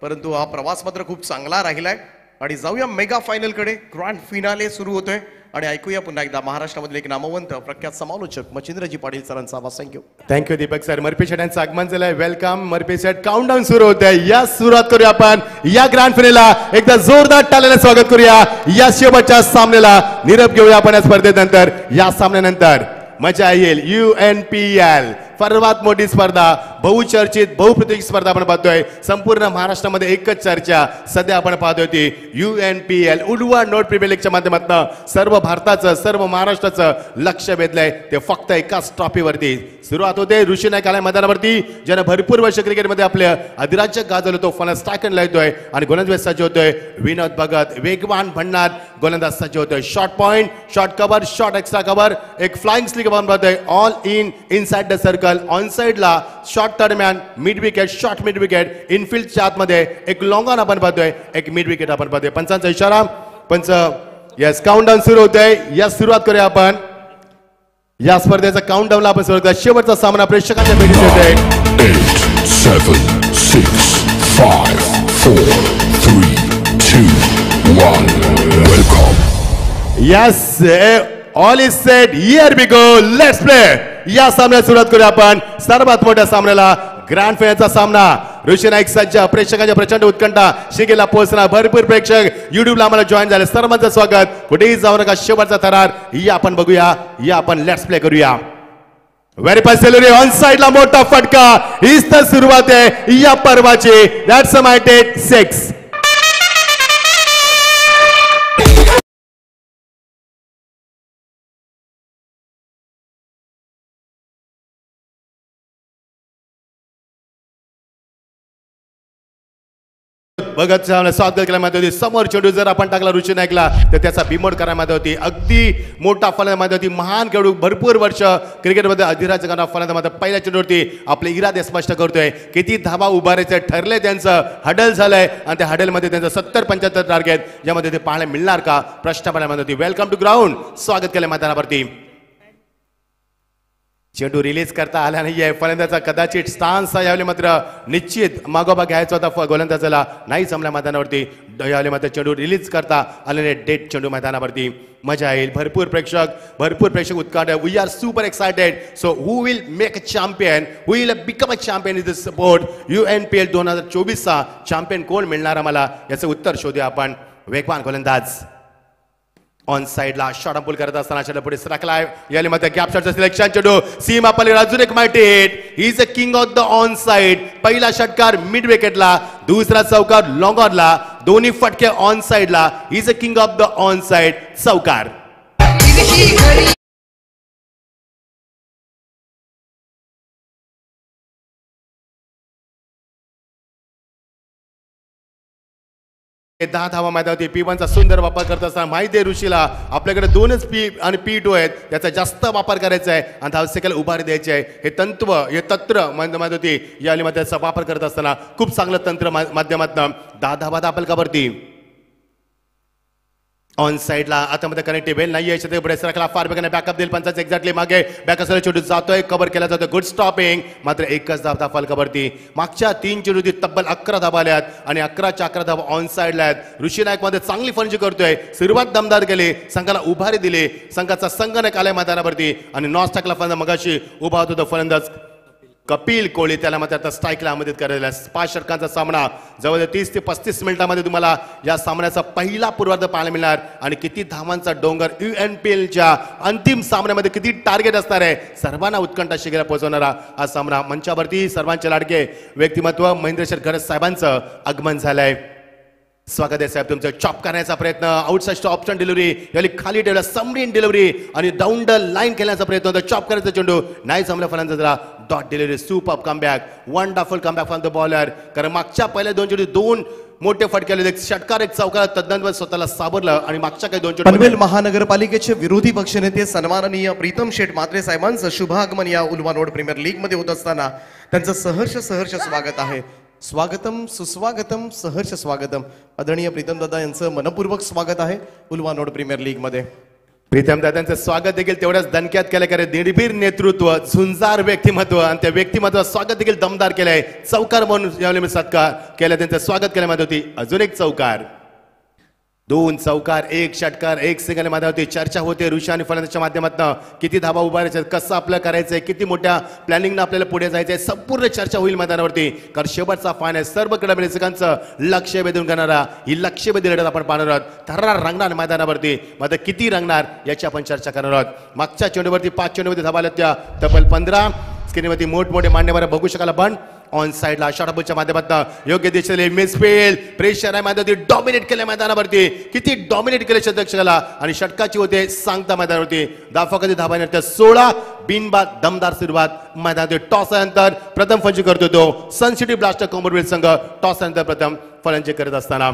परंतु हा प्रवास मात्र खूप चांगला राहिलाय आणि जाऊया मेगा फायनल कडे. ग्रँड फिनाले सुरू होतोय आणि ऐकूया पुन्हा एकदा महाराष्ट्रामधले एक नामवंत प्रख्यात समालोचक मच्छिंद्रजी पाटील सरांचा आवाज. Thank you Deepak sir. मर्पी शेट यांचं आगमन झालंय. वेलकम मर्पी शेट. काउंटडाऊन सुरू होत आहे. या सुरुवात करूया आपण या ग्रँड फिनालेला. एकदा जोरदार टाळ्याने स्वागत करूया या शेवटच्या सामन्याला. निरोप घेऊया आपण या स्पर्धेनंतर. या सामन्यानंतर मजा येईल. UNPL सर्वात मोठी स्पर्धा, बहुचर्चित बहुप्रतीक्षित स्पर्धा आपण पाहतोय. संपूर्ण महाराष्ट्रामध्ये एकच चर्चा सध्या आपण पाहतोय ती UNPL उडवा नोट प्रीमियर लीगच्या माध्यमातून सर्व भारताचं सर्व महाराष्ट्राचं लक्ष वेधलंय ते फक्त एकाच ट्रॉफीवरती. सुरुवात होते ऋषी नाईक आल्या मैदानावरती, ज्यानं भरपूर वर्ष क्रिकेटमध्ये आपलं अधिराज्य गाजवलं. तो फलंदाज स्ट्रायकरला येतोय आणि गोलंदाज सज्ज होतोय. विनोद भगत वेगवान भन्नाट गोलंदाज सज्ज होतोय. Short point, short cover, short extra cover, एक फ्लाइंग स्लिक आपण पाहतोय. All inside the circle. On साइडला short third man, mid wicket, short mid wicket, इनफिल्डच्या आतमध्ये एक लॉंग ऑन आपण पाहतोय, एक मिड विकेट आपण पाहतोय. पंचांचा इशारा. पंच यस काउंटडाऊन सुरू होतोय. या सुरुवात करूया आपण या स्पर्धेचा काउंटडाऊनला आपण सुरुवात करूया. शेवटचा सामना प्रेक्षकांच्या भेटीस येतोय. 8 7 6 5 4 3 2 1 welcome. Yes all is set. Here we go. Let's play. या सामन्यात सुरुवात करूया आपण सर्वात मोठ्या सामन्याला. ग्रँड फायनलचा सामना. ऋषी नाईक सज्ज. प्रेक्षकांच्या प्रचंड उत्कंठा शिगेला पोहोचणार. भरपूर प्रेक्षक युट्यूबला आम्हाला जॉईन झाले. सर्वांचं स्वागत. कुठेही जाऊ नका. शेवटचा थरार या आपण बघूया. या आपण लेट्स प्ले करूया. व्हेरी फास्ट सेलरी ऑन साइडला मोठा फटका. हीच तर सुरुवात आहे या पर्वाची. That's a mighty 6. बघत स्वागत केल्या मध्ये होती. समोर चेंडू जर आपण टाकला ऋषी नाईकला तर त्याचा बिमोड करायमध्ये होती. अगदी मोठा फलंदाज होती. महान खेळाडू. भरपूर वर्ष क्रिकेटमध्ये अधिराज्य करणारा फलंदाज. पहिल्या चेंडूवरती आपले इरादे स्पष्ट करतोय. किती धावा उभारायचे ठरले त्यांचं. हडल झालंय आणि त्या हडलमध्ये त्यांचं 70-75 टार्गेट यामध्ये ते पाहायला मिळणार का प्रश्न पाण्यामध्ये होती. Welcome to ground. स्वागत केलं मैदानावरती. चेंडू रिलीज करता आला नाहीये. फलंदाजाचा कदाचित स्टान्स यावेळी मात्र निश्चित मागोबा घ्यायचा होता गोलंदाजाला. नाही जमल्या मैदानावरती. यावेळी मात्र चेंडू रिलीज करता आल्याने डेट चेंडू मैदानावरती. मजा येईल. भरपूर प्रेक्षक उत्कंठ. We are super excited. So who will make a champion, who will become a champion in this sport. UNPL 2024चा चॅम्पियन कोण मिळणार आम्हाला याचं उत्तर शोधूया आपण. वेगवान गोलंदाज ऑन साइडला शॉर्ट पुल करत असताना चेंडू पुढे सरकलाय. याली मध्ये गॅप शॉटचं सिलेक्शन. चेंडू सीमा पलीकडे अजून एक माहिती hit. He is a king of the on side. पहिला षटकार मिड विकेटला, दुसरा चौकार लॉंग ऑनला, दोन्ही फटके ऑन साइडला. He is a king of the on side चौकार. दहा धावा मैदानावरती. P1चा सुंदर वापर करत असताना माहिती आहे ऋषीला आपल्याकडे 2च P आणि P2 आहेत. त्याचा जास्त वापर करायचा आहे आणि धावसेकाला उभारी द्यायची आहे. हे तंत्र मैदानावरती या अलीमध्ये त्याचा वापर करत असताना खूप चांगलं तंत्र माध्यमातून 10 धावा आपल्यावरती. ऑन साइडला आतामध्ये कनेक्टिव्ह वेल नाहीये. शेती पुढे सरकला. फार बेगाने बॅकअप देईल. पंचाच एक्झॅक्टली मागे बॅकअप चेंडू जातोय. कव्हर केला जातोय. Good stopping. मात्र एकच धाव फलकावरती. मागच्या 3 चेंडूत तब्बल 11 धावा आल्यात आणि 11च्या 11 धावा ऑन साइडला आहेत. ऋषी नाईक मध्ये चांगली फलंदाजी करतोय. सुरुवात दमदार केली. संघाला उभारी दिली. संघाचा संघनायक आलाय मैदानावरती आणि नॉस टाकला फलंदाज. मगाशी उभा होता फलंदाज कपिल कोहली. त्याला मात्र आता स्ट्राईकला मदत करायला. 5 षटकांचा सामना जवळ 30 ते 35 मिनिटांमध्ये तुम्हाला या सामन्याचा पहिला पूर्वार्ध पाहायला मिळणार. आणि किती धावांचा डोंगर UNPLच्या अंतिम सामन्यामध्ये किती टार्गेट असणार आहे सर्वांना उत्कंठा शिगेला पोहोचवणारा हा सामना. मंचावरती सर्वांचे लाडके व्यक्तिमत्व महेंद्रशेठ घरत साहेबांचं आगमन झालंय. स्वागत आहे साहेब तुमचं. चॉप करण्याचा प्रयत्न. आउटसाइड ऑप्शन डिलिव्हरी याली खाली ठेवला. समरीन डिलिव्हरी आणि डाऊन द लाईन खेळण्याचा प्रयत्न होता. चॉप करायचा चेंडू नाही जमला फलंदाजाला. Dot delivery. Super comeback. Wonderful comeback from the bowler. कारण मागच्या पहिल्या 2 चेंडू 2 मोठे फटके आले. एक षटकार एक चौकार तद्दन स्वतःला सावरलं आणि मागच्या काही 2 चेंडू. पनवेल महानगरपालिकेचे विरोधी पक्षनेते सन्माननीय प्रीतम शेठ म्हात्रे साहेबांचं शुभागमन या उल्वा नोड प्रीमियर लीग मध्ये होत असताना त्यांचं सहर्ष स्वागत आहे. स्वागतम सुस्वागतम सहर्ष स्वागतम. आदरणीय प्रीतम दादा यांचं मनपूर्वक स्वागत आहे उल्वा नोड प्रीमियर लीग मध्ये. प्रीतम दादांचं स्वागत देखील तेवढ्याच दणक्यात केलं कारण निर्भीड नेतृत्व, झुंजार व्यक्तिमत्व आणि त्या व्यक्तिमत्वाचं स्वागत देखील दमदार केलंय. चौकार म्हणून यावेळी मी सत्कार केला, त्यांचं स्वागत केलं माधवती. अजून एक चौकार, 2 चौकार, 1 षटकार, 1 सिंगल माधवती. चर्चा होते ऋषी आणि फलंदाजच्या माध्यमातून किती धाबा उभारायच्या, कसं आपलं करायचंय, किती मोठ्या प्लॅनिंगनं आपल्याला पुढे जायचंय, संपूर्ण चर्चा होईल मैदानावरती. कारण शेवटचा फायनल सर्व कडबेसकांचं लक्ष वेधून करणारा ही लक्ष्यभेदी लढत आपण पाहणार आहोत. थरार रंगणार मैदानावरती, मात्र किती रंगणार याची आपण चर्चा करणार आहोत. मागच्या चेंडूवरती 5 चेंडूवरती धाबा आल्या त्या तब्बल 15. स्क्रीनवरती मोठमोठे मान्यवर बघू शकाल आपण. ऑन साइडला शॉटबॉलच्या माध्यमातून योग्य दिशेने मिसफील्ड, प्रेशर आहे मैदानावरती, डॉमिनेट केलं मैदानावरती. किती डॉमिनेट केले शतकाला आणि षटकाची होते सांगता मैदानावरती. दाफाकधी धाबानंतर 16 बिनबाद दमदार सुरुवात मैदानावरती. टॉस नंतर प्रथम फलंदाजी करतो तो सन सिटी ब्लास्टर कॉम्बोवेल संघ. टॉस नंतर प्रथम फलंदाजी करत असताना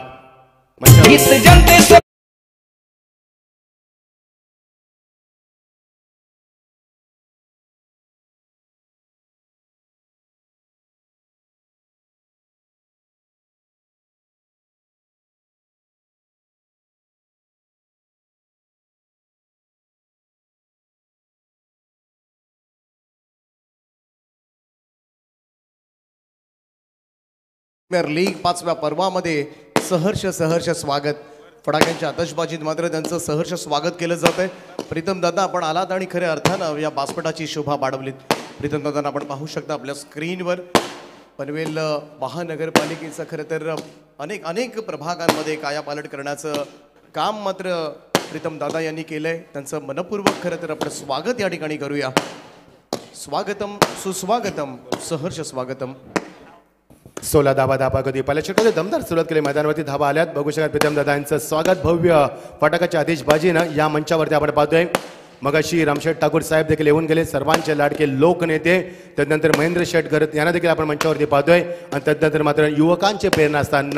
प्रीमियर लीग 5व्या पर्वामध्ये सहर्ष स्वागत. फटाक्यांच्या आतषबाजीत मात्र त्यांचं सहर्ष स्वागत केलं जात आहे. प्रीतम दादा आपण आलात आणि खऱ्या अर्थानं या बासपटाची शोभा वाढवलीत. प्रीतम दादा आपण पाहू शकता आपल्या स्क्रीनवर पनवेल महानगरपालिकेचं खरं तर अनेक प्रभागांमध्ये कायापालट करण्याचं काम मात्र प्रीतम दादा यांनी केलंय. त्यांचं मनपूर्वक खरं तर आपण स्वागत या ठिकाणी करूया. स्वागतम सुस्वागतम सहर्ष स्वागतम. 16 धाबा कधी पहिल्या षटकामध्ये दमदार सुरुवात केली. मैदानावरती धाबा आल्यात बघू शकाल. प्रीतम दादांचं स्वागत भव्य फटाकाच्या आतिषबाजीनं या मंचावरती आपण पाहतोय. मगाशी रामशेठ ठाकूर साहेब देखील येऊन गेले, सर्वांचे लाडके लोकनेते. त्यानंतर महेंद्र शेठ घरत यांना देखील आपण मंचावरती पाहतोय. आणि त्यानंतर मात्र युवकांचे प्रेरणास्थान,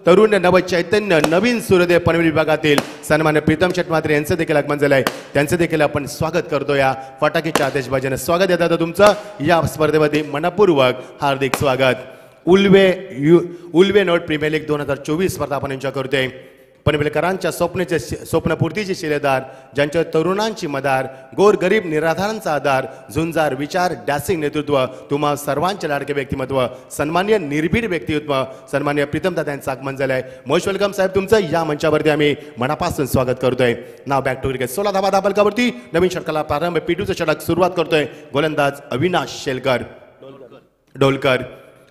तरुण नव चैतन्य, नवीन सूर्योदय पनवेल विभागातील सन्मान्य प्रीतम शेठ म्हात्रे यांचं देखील आगमन झालंय. त्यांचं देखील आपण स्वागत करतो या फटाक्याच्या आतिषबाजीनं. स्वागत येतात तुमचं या स्पर्धेमध्ये मनपूर्वक हार्दिक स्वागत. उल्वे नोट प्रीमियर लीग 2024 स्पर्धा आपण एन्जॉय करतोय. पनवेलकरांच्या स्वप्नपूर्तीचे शिलेदार, ज्यांच्या तरुणांची मदार, गोरगरीब निराधारांचा आधार, झुंजार विचार, डॅसिंग नेतृत्व, तुम्हा सर्वांचे लाडके व्यक्तिमत्व, सन्मान्य निर्भीड व्यक्तित्व, सन्मान्य प्रीतम दादा यांचं आगमन झालंय. मोस्ट वेलकम साहेब, तुमचं या मंचावरती आम्ही मनापासून स्वागत करतोय. नाव बॅक टू क्रिकेट. 16 धाबा धाबलकावरती नवीन षटकाला प्रारंभ. P2चं षटक सुरुवात करतोय गोलंदाज अविनाश शेलकर डोलकर.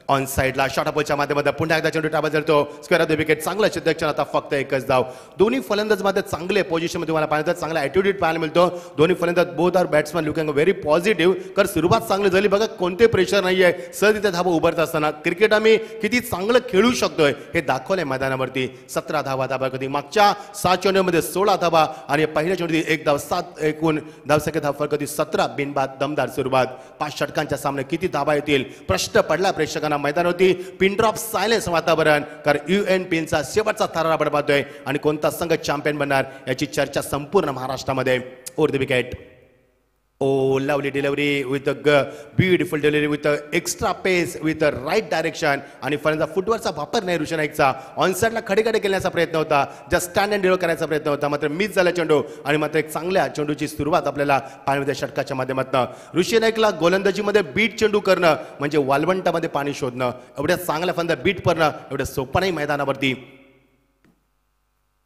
ऑन साइडला शॉटअपच्या माध्यमातून पुन्हा एकदा चेंडू टाबा जळतो. Square off the wicket. चांगलं क्षेत्ररक्षण, आता फक्त एकच धाव. दोन्ही फलंदाज मध्ये चांगले पोझिशन मध्ये तुम्हाला पाहायला, चांगला ॲटिट्यूड पाहायला मिळतो. दोन्ही फलंदाज both are batsman looking very positive. कारण सुरुवात चांगली झाली बघा, कोणते प्रेशर नाहीये. सहज इथे धाबा उभारत असताना क्रिकेट आम्ही किती चांगलं खेळू शकतोय हे दाखवलंय मैदानावरती. 17 धाबा कधी मागच्या 7 चेंडूमध्ये 16 धाबा आणि पहिल्या चेंडूमध्ये 1 धाव. 7 एकूण धावसंख्या धाव फरक होती. 17 बिनबाद दमदार सुरुवात. 5 षटकांच्या सामने किती धाबा येतील प्रश्न पडला प्रेक्षकांना मैदानावरती. पिन ड्रॉप सायलेन्स वातावरण, कारण UNPचा शेवटचा थरार आपण पाहतोय आणि कोणता संघ चॅम्पियन बनणार याची चर्चा संपूर्ण महाराष्ट्रामध्ये. Over the wicket. Oh, lovely delivery with a beautiful delivery with a extra pace with a right direction. आणि फलंदाज फुटवर्कचा वापर नाही ऋषी नाईकचा. ऑनसाइडला खडेखडे केल्याचा प्रयत्न होता, जस्ट स्टँड अँड डिलिव्हर करायचा प्रयत्न होता, मात्र मिस झाला चेंडू. आणि मात्र एक चांगल्या चेंडूची सुरुवात आपल्याला पाण्यामध्ये षटकाच्या माध्यमातून. ऋषी नाईकला गोलंदाजीमध्ये बीट चेंडू करणं म्हणजे वालवंटामध्ये पाणी शोधणं. एवढ्या चांगल्या फलंदाज बीट करणं एवढं सोपं नाही मैदानावरती.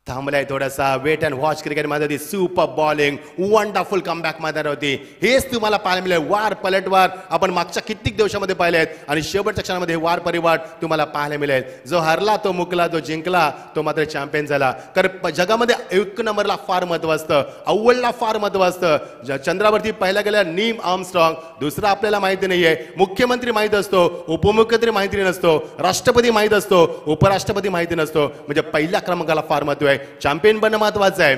थांबलाय थोडासा. वेट अँड वॉच क्रिकेट मध्ये सुपर बॉलिंग, वंडरफुल कमबॅक मैदानावरती. हेच तुम्हाला पाहायला मिळेल. वार पलटवार आपण मागच्या कित्येक दिवसामध्ये पाहिलेत आणि शेवटच्या क्षणामध्ये वार परिवार तुम्हाला पाहायला मिळेल. जो हरला तो मुकला, जो जिंकला तो मात्र चॅम्पियन झाला. कारण जगामध्ये 1 नंबरला फार महत्व असतं, अव्वलला फार महत्व असतं. चंद्रावरती पहिला गेला नीम आर्मस्ट्रॉंग, दुसरा आपल्याला माहिती नाहीये. मुख्यमंत्री माहित असतो, उपमुख्यमंत्री माहिती नसतो, राष्ट्रपती माहित असतो, उपराष्ट्रपती माहिती नसतो. म्हणजे पहिल्या क्रमांकाला फार महत्व आहे. चॅम्पियन बनणं महत्वाचं आहे.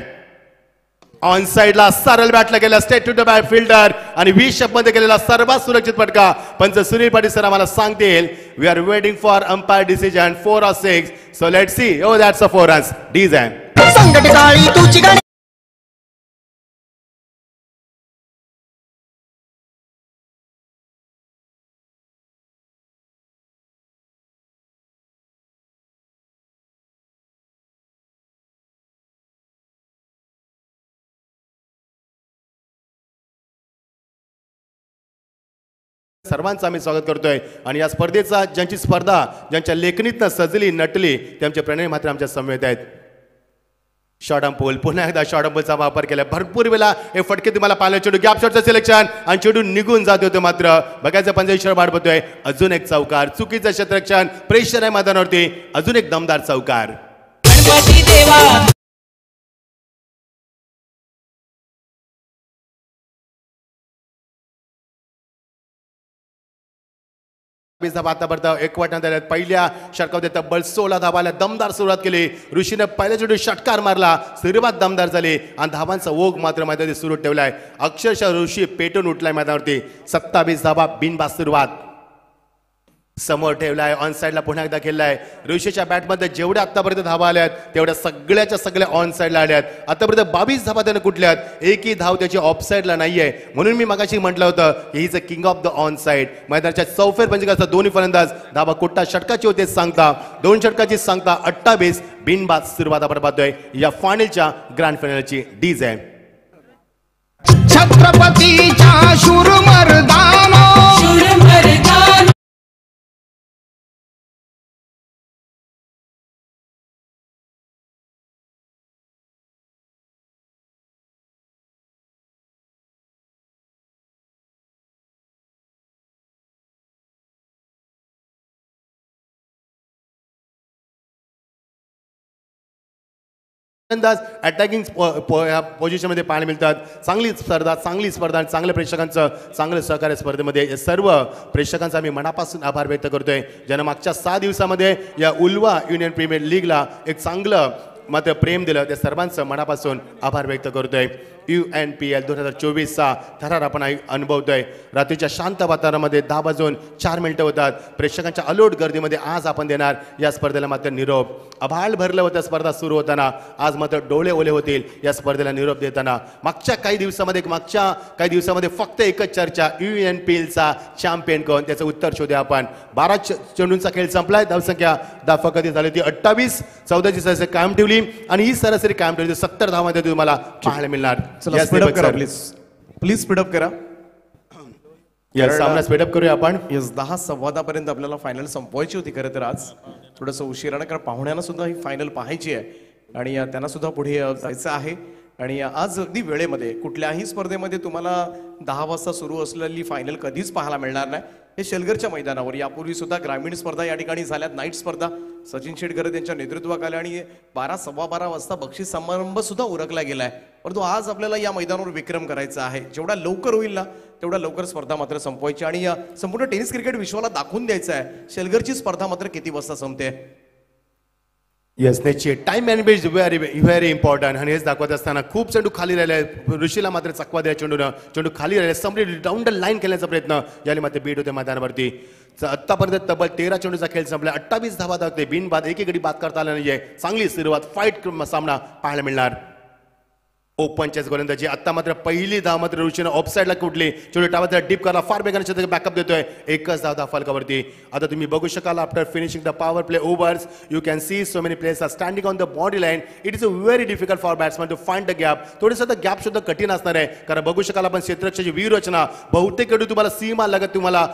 ऑन साइडला सरळ बॅटला गेला straight to the bat fielder आणि 20 मध्ये गेलेला सर्वात सुरक्षित फटका. पंच सुनील पाटील सर आम्हाला सांगतील. We are waiting for umpire decision 4 or 6. So let's see. Oh that's a 4 runs. डिझाइन सर्वांचं आम्ही स्वागत करतोय आणि या स्पर्धेचा ज्यांची स्पर्धा ज्यांच्या लेखणीतनं सजली नटली ते आमचे प्रणय मात्र आमच्या समवेत आहेत. शॉर्ट ऑन पोल, पुन्हा एकदा शॉर्ट ऑन पोलचा वापर केला. भरपूर वेळा हे फटके तुम्हाला पाहिलं. चेंडू गॅप शॉटचं सिलेक्शन आणि चेंडू निघून जात होते. मात्र बघायचं पंजा इशारा बाद होतोय. अजून एक चौकार, चुकीचं क्षेत्ररक्षण, प्रेशर आहे मैदानावरती. अजून एक दमदार चौकार. गणपती देवा धाबा आतापर्यंत एकवटण्यात आल्यात. पहिल्या षटकामध्ये तब्बल 16 धाबाला दमदार सुरुवात केली. ऋषीने पहिल्या चेंडू षटकार मारला, सुरुवात दमदार झाली आणि धाबांचा ओघ मात्र मैदानात सुरू ठेवलाय. अक्षरशः ऋषी पेटून उठलाय मैदानावरती. 27 धाबा बिनबाद सुरुवात समोर ठेवलाय. ऑन साइडला पुन्हा एकदा खेळलाय. ऋषीच्या बॅटमध्ये जेवढ्या आतापर्यंत धाबा आल्यात तेवढ्या सगळ्याच्या सगळ्या ऑन साइडला आल्यात. आतापर्यंत 22 धाबा त्याने कुठल्यात, एकही धाव त्याची ऑफ साइडला नाहीये. म्हणून मी मगाशी म्हटलं होतं he is a king of the on side. मैदानाच्या चौफेर पंचकाचा दोन्ही फलंदाज धाबा कुठल्या षटकाची होते सांगता, 2 षटकाची सांगता 28 बिनबाद सुरुवात आपण पाहतोय या फायनलच्या ग्रँड फायनलची. डीजे छत्रपतीच्या शूरमर्दानो शूरमर्दान फलंदाज अटॅकिंग पोझिशनमध्ये पाहायला मिळतात. चांगली स्पर्धा आणि चांगल्या प्रेक्षकांचं चांगलं सहकार्य स्पर्धेमध्ये या सर्व प्रेक्षकांचा आम्ही मनापासून आभार व्यक्त करतोय. ज्यांना मागच्या 6 दिवसामध्ये या उल्वा युनियन प्रीमियर लीगला एक चांगलं मात्र प्रेम दिलं, त्या सर्वांचं मनापासून आभार व्यक्त करतोय. UNPL 2024चा थरार आपण अनुभवतोय. रात्रीच्या शांत वातावरणामध्ये 10 वाजून 4 मिनिटं होतात. प्रेक्षकांच्या अलोट गर्दीमध्ये आज आपण देणार या स्पर्धेला मात्र निरोप. आभाळ भरलं होतं स्पर्धा सुरू होताना, आज मात्र डोळे ओले होतील या स्पर्धेला निरोप देताना. मागच्या काही दिवसामध्ये फक्त एकच चर्चा, UNPLचा चॅम्पियन कोण, त्याचं उत्तर शोधूया आपण. 12 चेंडूंचा खेळ संपलाय. धावसंख्या कधी झाली ती 28. 14ची सरासरी कायम ठेवली आणि ही सरासरी कायम ठेवली 70 धावामध्ये तुम्हाला पाहायला मिळणार. चला स्पीडअप करा प्लीज स्पीडअप करा. सामना स्पीडअप करूया आपण. 10:15 पर्यंत आपल्याला फायनल संपवायची होती खरं तर आज थोडंसं उशिरानं, कारण पाहुण्यांना सुद्धा ही फायनल पाहायची आहे आणि त्यांना सुद्धा पुढे जायचं आहे. आणि आज अगदी वेळेमध्ये कुठल्याही स्पर्धेमध्ये तुम्हाला 10 वाजता सुरू असलेली फायनल कधीच पाहायला मिळणार नाही. हे शेलगरच्या मैदानावर यापूर्वी सुद्धा ग्रामीण स्पर्धा या ठिकाणी झाल्यात, नाईट स्पर्धा सचिन शेटकर यांच्या नेतृत्वाखाली, आणि 12-12:15 वाजता बक्षीस समारंभ सुद्धा उरकला गेलाय. परंतु आज आपल्याला या मैदानावर विक्रम करायचा आहे. जेवढा लवकर होईल ना तेवढा लवकर स्पर्धा मात्र संपवायची आणि या संपूर्ण टेनिस क्रिकेट विश्वाला दाखवून द्यायचं आहे शेलगरची स्पर्धा मात्र किती वाजता संपते. येस, निश्चित टाइम मॅनेजमेंट व्हेरी इम्पॉर्टंट. आणि हेच दाखवत असताना खूप चेंडू खाली राहिले. ऋषीला मात्र चकवा दिला चेंडूनं, चेंडू खाली राहिले. समरी डाऊन द लाईन खेळण्याचा प्रयत्न याने मात्र बीट होते मैदानावरती. आतापर्यंत तब्बल 13 चेंडूचा खेळ संपला. 28 धावा धावते बिनबाद, एकी गडी बाद करता आला नाहीये. चांगली सुरुवात, फाईट सामना पाहायला मिळणार. ओपनच्याच गोलंदाजी. आता मात्र पहिली धाव मात्र ऋषीनं ऑफसाईडला कुठली, चेंडू टावाचा डीप करा, फार बेगाने बॅकअप देतोय. एकच धाव फलकावरती. आता तुम्ही बघू शकाल after finishing the power play overs you can see so many players are standing on the body line. It is a very difficult for batsman to find the gap. थोडंसं तर गॅप सुद्धा कठीण असणार आहे, कारण बघू शकाल आपण क्षेत्ररक्षणाची व्यूहरचना बहुतेक चेंडू तुम्हाला सीमा लगत तुम्हाला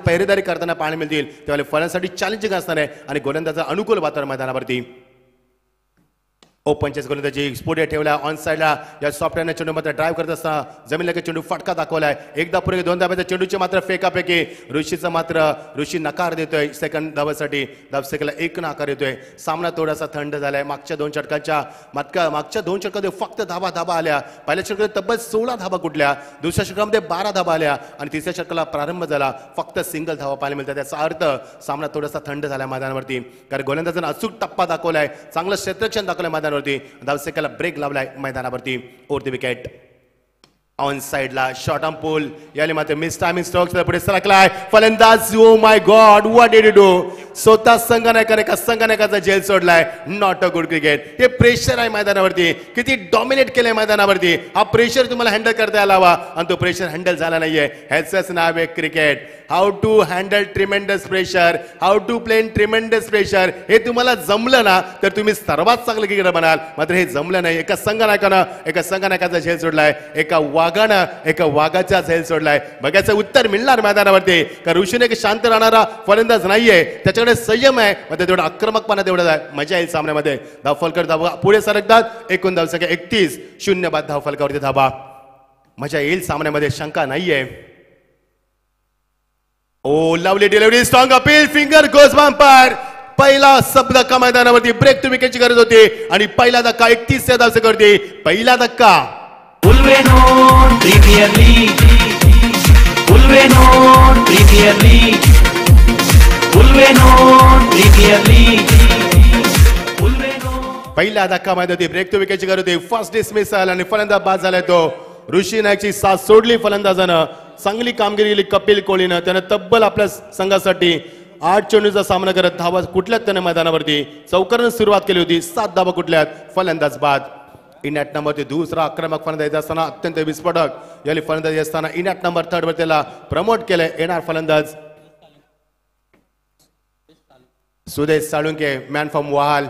पहिरेदारी करताना पाहायला मिळतील. त्यामुळे फलंदाजांसाठी चॅलेंजिंग असणार आहे आणि गोलंदाजाचं अनुकूल वातावरण मैदानावरती. ओपनचेच गोलंदाजी स्पोर्ट ठेवला ऑन साइडला. या सॉफ्टवेअरने चेंडू मात्र ड्राईव्ह करत असताना जमीन लगेच चेंडू फटका दाखवलाय. एकदा पुढे 2 धाब्याच्या चेंडूचे मात्र फेकाफेकी. ऋषी नकार देतोय सेकंड धावासाठी. धावसेकला 1 नकार देतोय. सामना थोडासा थंड झालाय. मागच्या 2 षटकांमध्ये फक्त धाबा आल्या. पहिल्या षटकात तब्बल 16 धाबा कुठल्या, दुसऱ्या षटकामध्ये 12 धाबा आल्या आणि तिसऱ्या षटकाला प्रारंभ झाला फक्त सिंगल धावा पाहायला मिळतात. त्याचा अर्थ सामना थोडासा थंड झालाय मैदानावरती, कारण गोलंदाजांना अचूक टप्पा दाखवलाय, चांगलं क्षेत्ररक्षण दाखवलंय मैदानावरती. धावसेकाला ब्रेक लावलाय मैदानावरती. ओव्हर द विकेट ऑन साइडला शॉर्ट ऑन पोल याने मात्र मिस टायमिंग स्ट्रोक्स पुढे सरकलाय फलंदाज. Oh my god, what did you do. स्वतः संघनायकाचा जेल सोडलाय. Not a good cricket. हे प्रेशर आहे मैदानावरती, किती डॉमिनेट केलंय मैदानावरती. हा प्रेशर तुम्हाला हँडल करता यायला हवा आणि तो प्रेशर हँडल झाला नाहीये. ह्याचंच नाव आहे cricket. How to handle tremendous pressure, how to play in tremendous pressure. हे तुम्हाला जमलं ना तर तुम्ही सर्वात चांगलं क्रिकेटर बनाल. मात्र हे जमलं नाही. एका संघनायकाचा झेल सोडलाय. एका वाघानं एका वाघाचा झेल सोडलाय. बघायचं उत्तर मिळणार मैदानावरती का ऋषीने एक शांत राहणारा फलंदाज नाहीये, त्याच्याकडे संयम आहे, मध्ये तेवढा आक्रमकपणा तेवढा मजा येईल सामन्यामध्ये. धावफलकर धावा पुढे सरकतात. एकूण धावसंख्या 31-0 बाद धावफलकावरती धावा. मजा येईल सामन्यामध्ये, शंका नाहीये. Oh lovely delivery, strong appeal, finger goes bumper. पहिला सब धक्का मैदानावरती, ब्रेक टू विकेटची गरज होती आणि पहिला धक्का 31 धावसंख्येवरती. पहिला धक्का Ulwenode premier league, Ulwenode premier league, Ulwenode premier league, Ulwenode. पहिला धक्का मैदानावरती, ब्रेक टू विकेटची गरज होती. फर्स्ट डिसमिसल आणि फलंदाज बाद झालाय तो. ऋषी नाईकची साथ सोडली फलंदाजानं. चांगली कामगिरी केली कपिल कोहलीनं. त्यानं तब्बल आपल्या संघासाठी 8 चेंडूचा सामना करत धावा कुठल्यात त्याने मैदानावरती चौकारानं सुरुवात केली होती. 7 धावा कुठल्यात, फलंदाज बाद. इनॅट नंबर दुसरा आक्रमक फलंदाज असताना अत्यंत विस्फोटक याली फलंदाजी असताना इनॅट नंबर 3 वर त्याला प्रमोट केलंय. येणार फलंदाज सुदेश साळुंके, मॅन फ्रॉम वाल.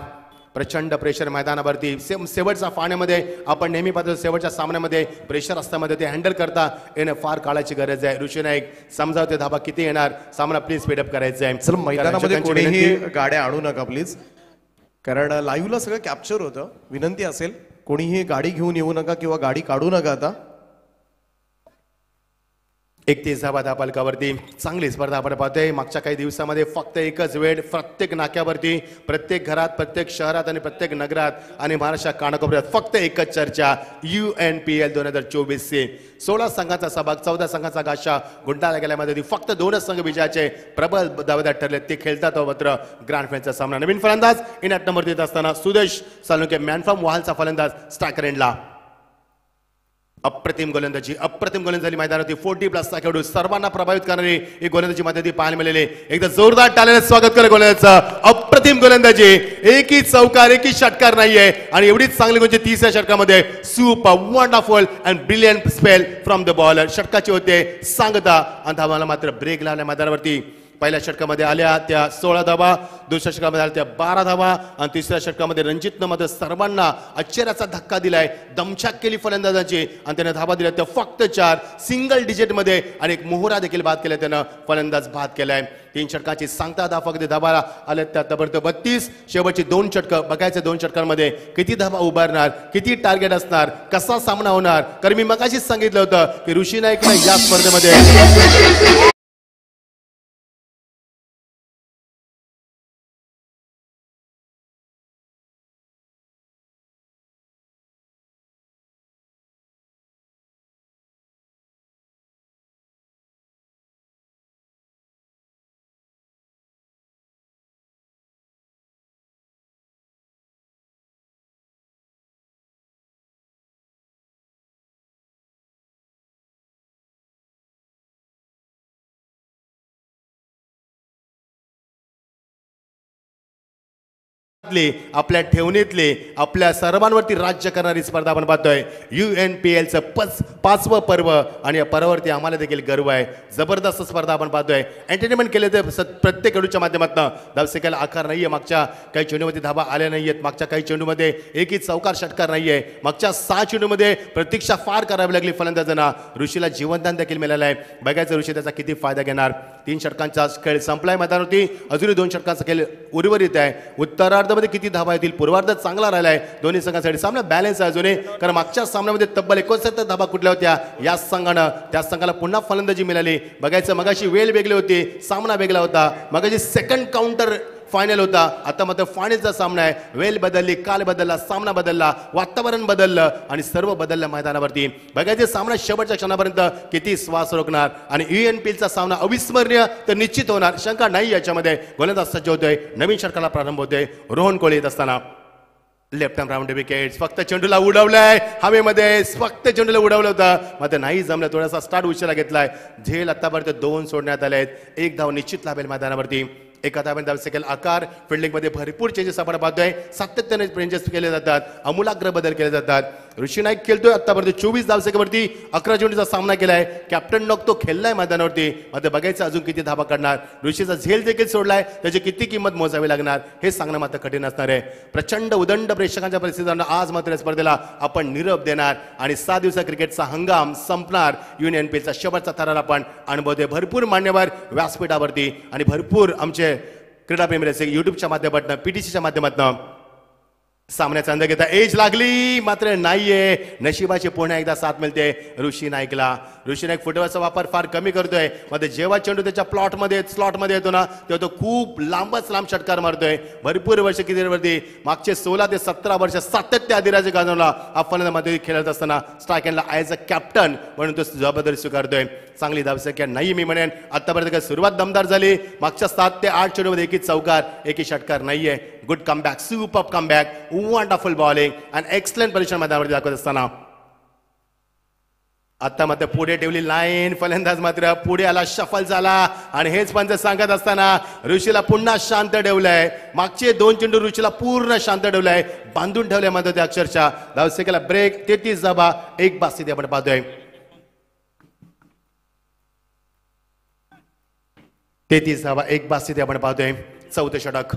प्रचंड प्रेशर मैदानावरती. शेवटच्या पाण्यामध्ये आपण नेहमी पाहतो, शेवटच्या सामन्यामध्ये प्रेशर असताना ते हँडल करता येणं फार काळाची गरज आहे. ऋषी नाईक समजावते धाबा किती येणार, सामना प्लीज स्पीडअप करायचा आहे. चल मैदानामध्ये कोणीही गाड्या आणू नका प्लीज, कारण लाईव्हला सगळं कॅप्चर होतं. विनंती असेल कोणीही गाडी घेऊन येऊ नका किंवा गाडी काढू नका. आता 31 धावा धावफलकावरती. चांगली स्पर्धा आपण पाहतोय. मागच्या काही दिवसामध्ये फक्त एकच वेळ प्रत्येक नाक्यावरती, प्रत्येक घरात, प्रत्येक शहरात आणि प्रत्येक नगरात आणि महाराष्ट्र कानाकोपऱ्यात फक्त एकच चर्चा, UNPL 2024ची. 16 संघाचा सहभाग, 14 संघाचा गाशा गुंडाळला गेल्यामध्ये फक्त 2च संघ विजयाचे प्रबल दावेदार ठरले. ते खेळतात मात्र ग्रँड फायनलचा सामना. नवीन फलंदाज इनॅट नंबर देत असताना सुदेश साळुंके, मॅन फ्रॉम वालचा फलंदाज स्ट्रायकर एंडला. अप्रतिम गोलंदाजी, अप्रतिम गोलंदाजी मैदानावरती. 40+ खेळाडू, सर्वांना प्रभावित करणारी एक गोलंदाजी मैदानावरती पाहायला मिळाली. एकदा जोरदार टाळ्याने स्वागत करा गोलंदाजाचं. अप्रतिम गोलंदाजी, एकही चौकार, एकही षटकार नाहीये आणि एवढीच चांगली म्हणजे 30व्या षटकामध्ये super wonderful and brilliant spell from the bowler. षटकाचे होते सांगता आणि धावाला मात्र ब्रेक लावल्या मैदानावरती. पहिल्या षटकामध्ये आल्या त्या 16 धावा, दुसऱ्या षटकामध्ये आल्या त्या 12 धावा आणि तिसऱ्या षटकामध्ये रणजितनं मात्र सर्वांना आश्चर्याचा धक्का दिलाय. दमछाक केली फलंदाजाची आणि त्याने धावा दिल्या त्या फक्त 4 सिंगल डिजिटमध्ये आणि एक मोहरा देखील बाद केला. त्यानं फलंदाज बाद केलाय. 3 षटकाची सांगता धावा धावा आल्या त्या ताबडतोब 32. शेवटची 2 षटकं बघायचे. 2 षटकांमध्ये किती धावा उभारणार, किती टार्गेट असणार, कसा सामना होणार. कारण मी मगाशीच सांगितलं होतं की ऋषी नाईकनं या स्पर्धेमध्ये आपल्या ठेवणीतली, आपल्या सर्वांवरती राज्य करणारी स्पर्धा आपण पाहतोय. UNPLचं 5वं पर्व आणि या पर्वावरती आम्हाला देखील गर्व आहे. जबरदस्त स्पर्धा आपण पाहतोय. एंटरटेनमेंट केले तर प्रत्येक खेळाडूच्या माध्यमातून. धावसंख्येला आकार नाहीये. मागच्या काही चेंडूमध्ये धावा आल्या नाहीयेत. मागच्या काही चेंडूमध्ये एकही चौकार षटकार नाहीये. मागच्या 6 चेंडूमध्ये प्रतीक्षा फार करावी लागली फलंदाजांना. ऋषीला जीवनदान देखील मिळालं आहे. बघायचं ऋषी त्याचा किती फायदा घेणार. 3 षटकांचा खेळ संपलाय मैदानावरती. अजूनही 2 षटकांचा खेळ उर्वरित आहे. उत्तरार्धामध्ये किती धावा येतील. पूर्वार्धात चांगला राहिलाय दोन्ही संघांसाठी. सामना बॅलन्स आहे अजूनही, कारण मागच्या सामन्यामध्ये तब्बल 69 धावा कुठल्या होत्या या संघानं. त्या संघाला पुन्हा फलंदाजी मिळाली. बघायचं मगाशी वेळ वेगळी होती, सामना वेगळा होता. मगाशी सेकंड काउंटर फायनल होता, आता मात्र फायनलचा सामना आहे. वेळ बदलली, काल बदलला, सामना बदलला, वातावरण बदललं आणि सर्व बदललं मैदानावरती. बघायचे सामना शेवटच्या क्षणापर्यंत किती श्वास रोखणार आणि UNPLचा सामना अविस्मरणीय तर निश्चित होणार, शंका नाही याच्यामध्ये. गोलंदाज सज्ज होतोय. नवीन षटकाला प्रारंभ होतोय. रोहन कोहली येत असताना लेफ्ट हँड राऊंड विकेट. फक्त चेंडूला उडवलाय हवेमध्ये, फक्त चेंडूला उडवलं होतं मात्र नाही जमलं. थोडासा स्टार्ट उशिरा घेतलाय. झेल आतापर्यंत 2 सोडण्यात आले आहेत. 1 धाव निश्चित लाभेल मैदानावरती. एका धाव्याने धावसंख्येला आकार, फिल्डिंगमध्ये भरपूर चेंजेस आपण पाहतोय. सातत्याने चेंजेस केले जातात, आमूलाग्र बदल केले जातात. ऋषी नाईक खेळतोय आतापर्यंत 24 धावसंख्येवरती 11 चेंडूचा सामना केलाय. कॅप्टन नॉक तो खेळलाय मैदानावरती. मात्र बघायचं अजून किती धावा काढणार. ऋषीचा झेल देखील सोडलाय. त्याची किती किंमत मोजावी लागणार हे सांगणं मात्र कठीण असणार आहे. प्रचंड उदंड प्रेक्षकांच्या परिस्थितीवर आज मात्र स्पर्धेला आपण निरोप देणार आणि 7 दिवसा क्रिकेटचा हंगाम संपणार. युनियन पीलचा शेवटचा थरार आपण अनुभवतोय. भरपूर मान्यवर व्यासपीठावरती आणि भरपूर आमचे क्रीडाप्रेमी युट्यूबच्या माध्यमातून पीटीसीच्या माध्यमातून सामन्याचा अंदाज घेता. एज लागली मात्र नाहीये. नशिबाची पुन्हा एकदा साथ मिळते ऋषी नाईकला. ऋषी नाईक फुटबॉलचा वापर फार कमी करतोय. मध्ये जेव्हा चेंडू त्याच्या स्लॉटमध्ये येतो ना तेव्हा तो खूप लांबच लांब षटकार मारतोय. भरपूर वर्ष कितीवरती मागचे 16 ते 17 वर्ष सातत्य अधिराजे गाजवला. मध्ये खेळत असताना स्ट्राईक एंडला ॲज अ कॅप्टन म्हणून तो जबाबदारी स्वीकारतोय. चांगली धावसंख्या नाही मी म्हणेन. आतापर्यंत काय सुरुवात दमदार झाली. मागच्या 7 ते 8 चेंडूमध्ये एकही चौकार एकही षटकार नाहीये. Good comeback, super comeback, wonderful bowling and excellent position मैदानावरती दाखवत असताना आता मात्र पुढे ठेवली लाईन. फलंदाज मात्र पुढे आला, शफल झाला आणि हेच पंच सांगत असताना ऋषीला पुन्हा शांत ठेवलंय. मागचे 2 चेंडू ऋषीला पूर्ण शांत ठेवलंय, बांधून ठेवलंय मात्र ते अक्षरशः. धावसंख्येला ब्रेक 33 धावा 1 बास्ती आपण पाहतोय. 33 धावा 1 बास्ती आपण पाहतोय. चौथं षटक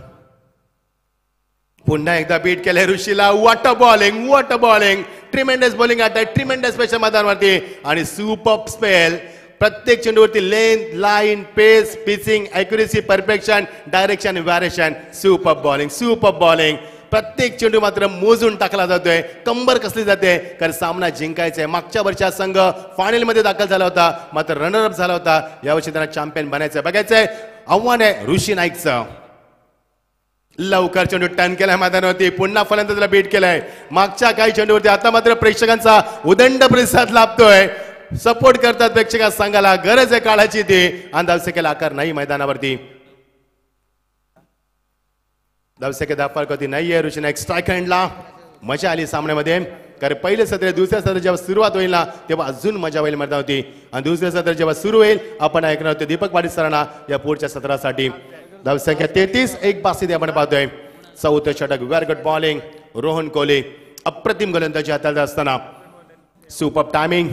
पुन्हा एकदा बीट केलंय ऋषीला. What a bowling, tremendous bowling attack, tremendous special मैदानावरती आणि सुपर स्पेल. प्रत्येक चेंडूवरती length, line, pace, pitching, accuracy, perfection, direction, variation. Super bowling. प्रत्येक चेंडू मात्र मोजून टाकला जातोय. कंबर कसली जाते कारण सामना जिंकायचा आहे. मागच्या वर्षी संघ फायनलमध्ये दाखल झाला होता मात्र रनरअप झाला होता. यावर्षी त्यांना चॅम्पियन बनायचंय. बघायचंय आव्हान आहे ऋषी नाईकचं. लवकर चेंडू टर्न केलाय मैदानावरती. पुन्हा फलंदाजाला बीट केलाय. मागच्या काही चेंडूवरती आता मात्र प्रेक्षकांचा उदंड प्रतिसाद लाभतोय. सपोर्ट करतात प्रेक्षक संघाला. गरज आहे काळाची ती. आणि धावसंख्येला आकार नाही मैदानावरती. धावसंख्येत दाफार कधी नाहीये. ऋषी नाईक स्ट्राईक हँडला. मजा आली सामन्यामध्ये कारण पहिले सत्र दुसऱ्या सत्र जेव्हा सुरुवात होईल ना तेव्हा अजून मजा होईल मैदानावरती. आणि दुसऱ्या सत्र जेव्हा सुरू होईल आपण ऐकणार होतो दीपक पाटील सरांना या पुढच्या सत्रासाठी. धावसंख्या 33 1 बास्ती आपण पाहतोय. चौथं षटक very good bowling. Rohan Kohli अप्रतिम गोलंदाजी हाताळत असताना सुपर टायमिंग.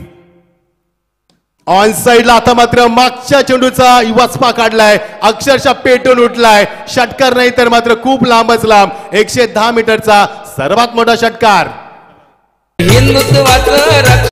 ऑन साइडला आता मात्र मागच्या चेंडूचा वचपा काढलाय. अक्षरशः पेटून उठलाय. षटकार नाही तर मात्र खूप लांबच लांब 110 मीटरचा सर्वात मोठा षटकार. हिंदुत्वाचं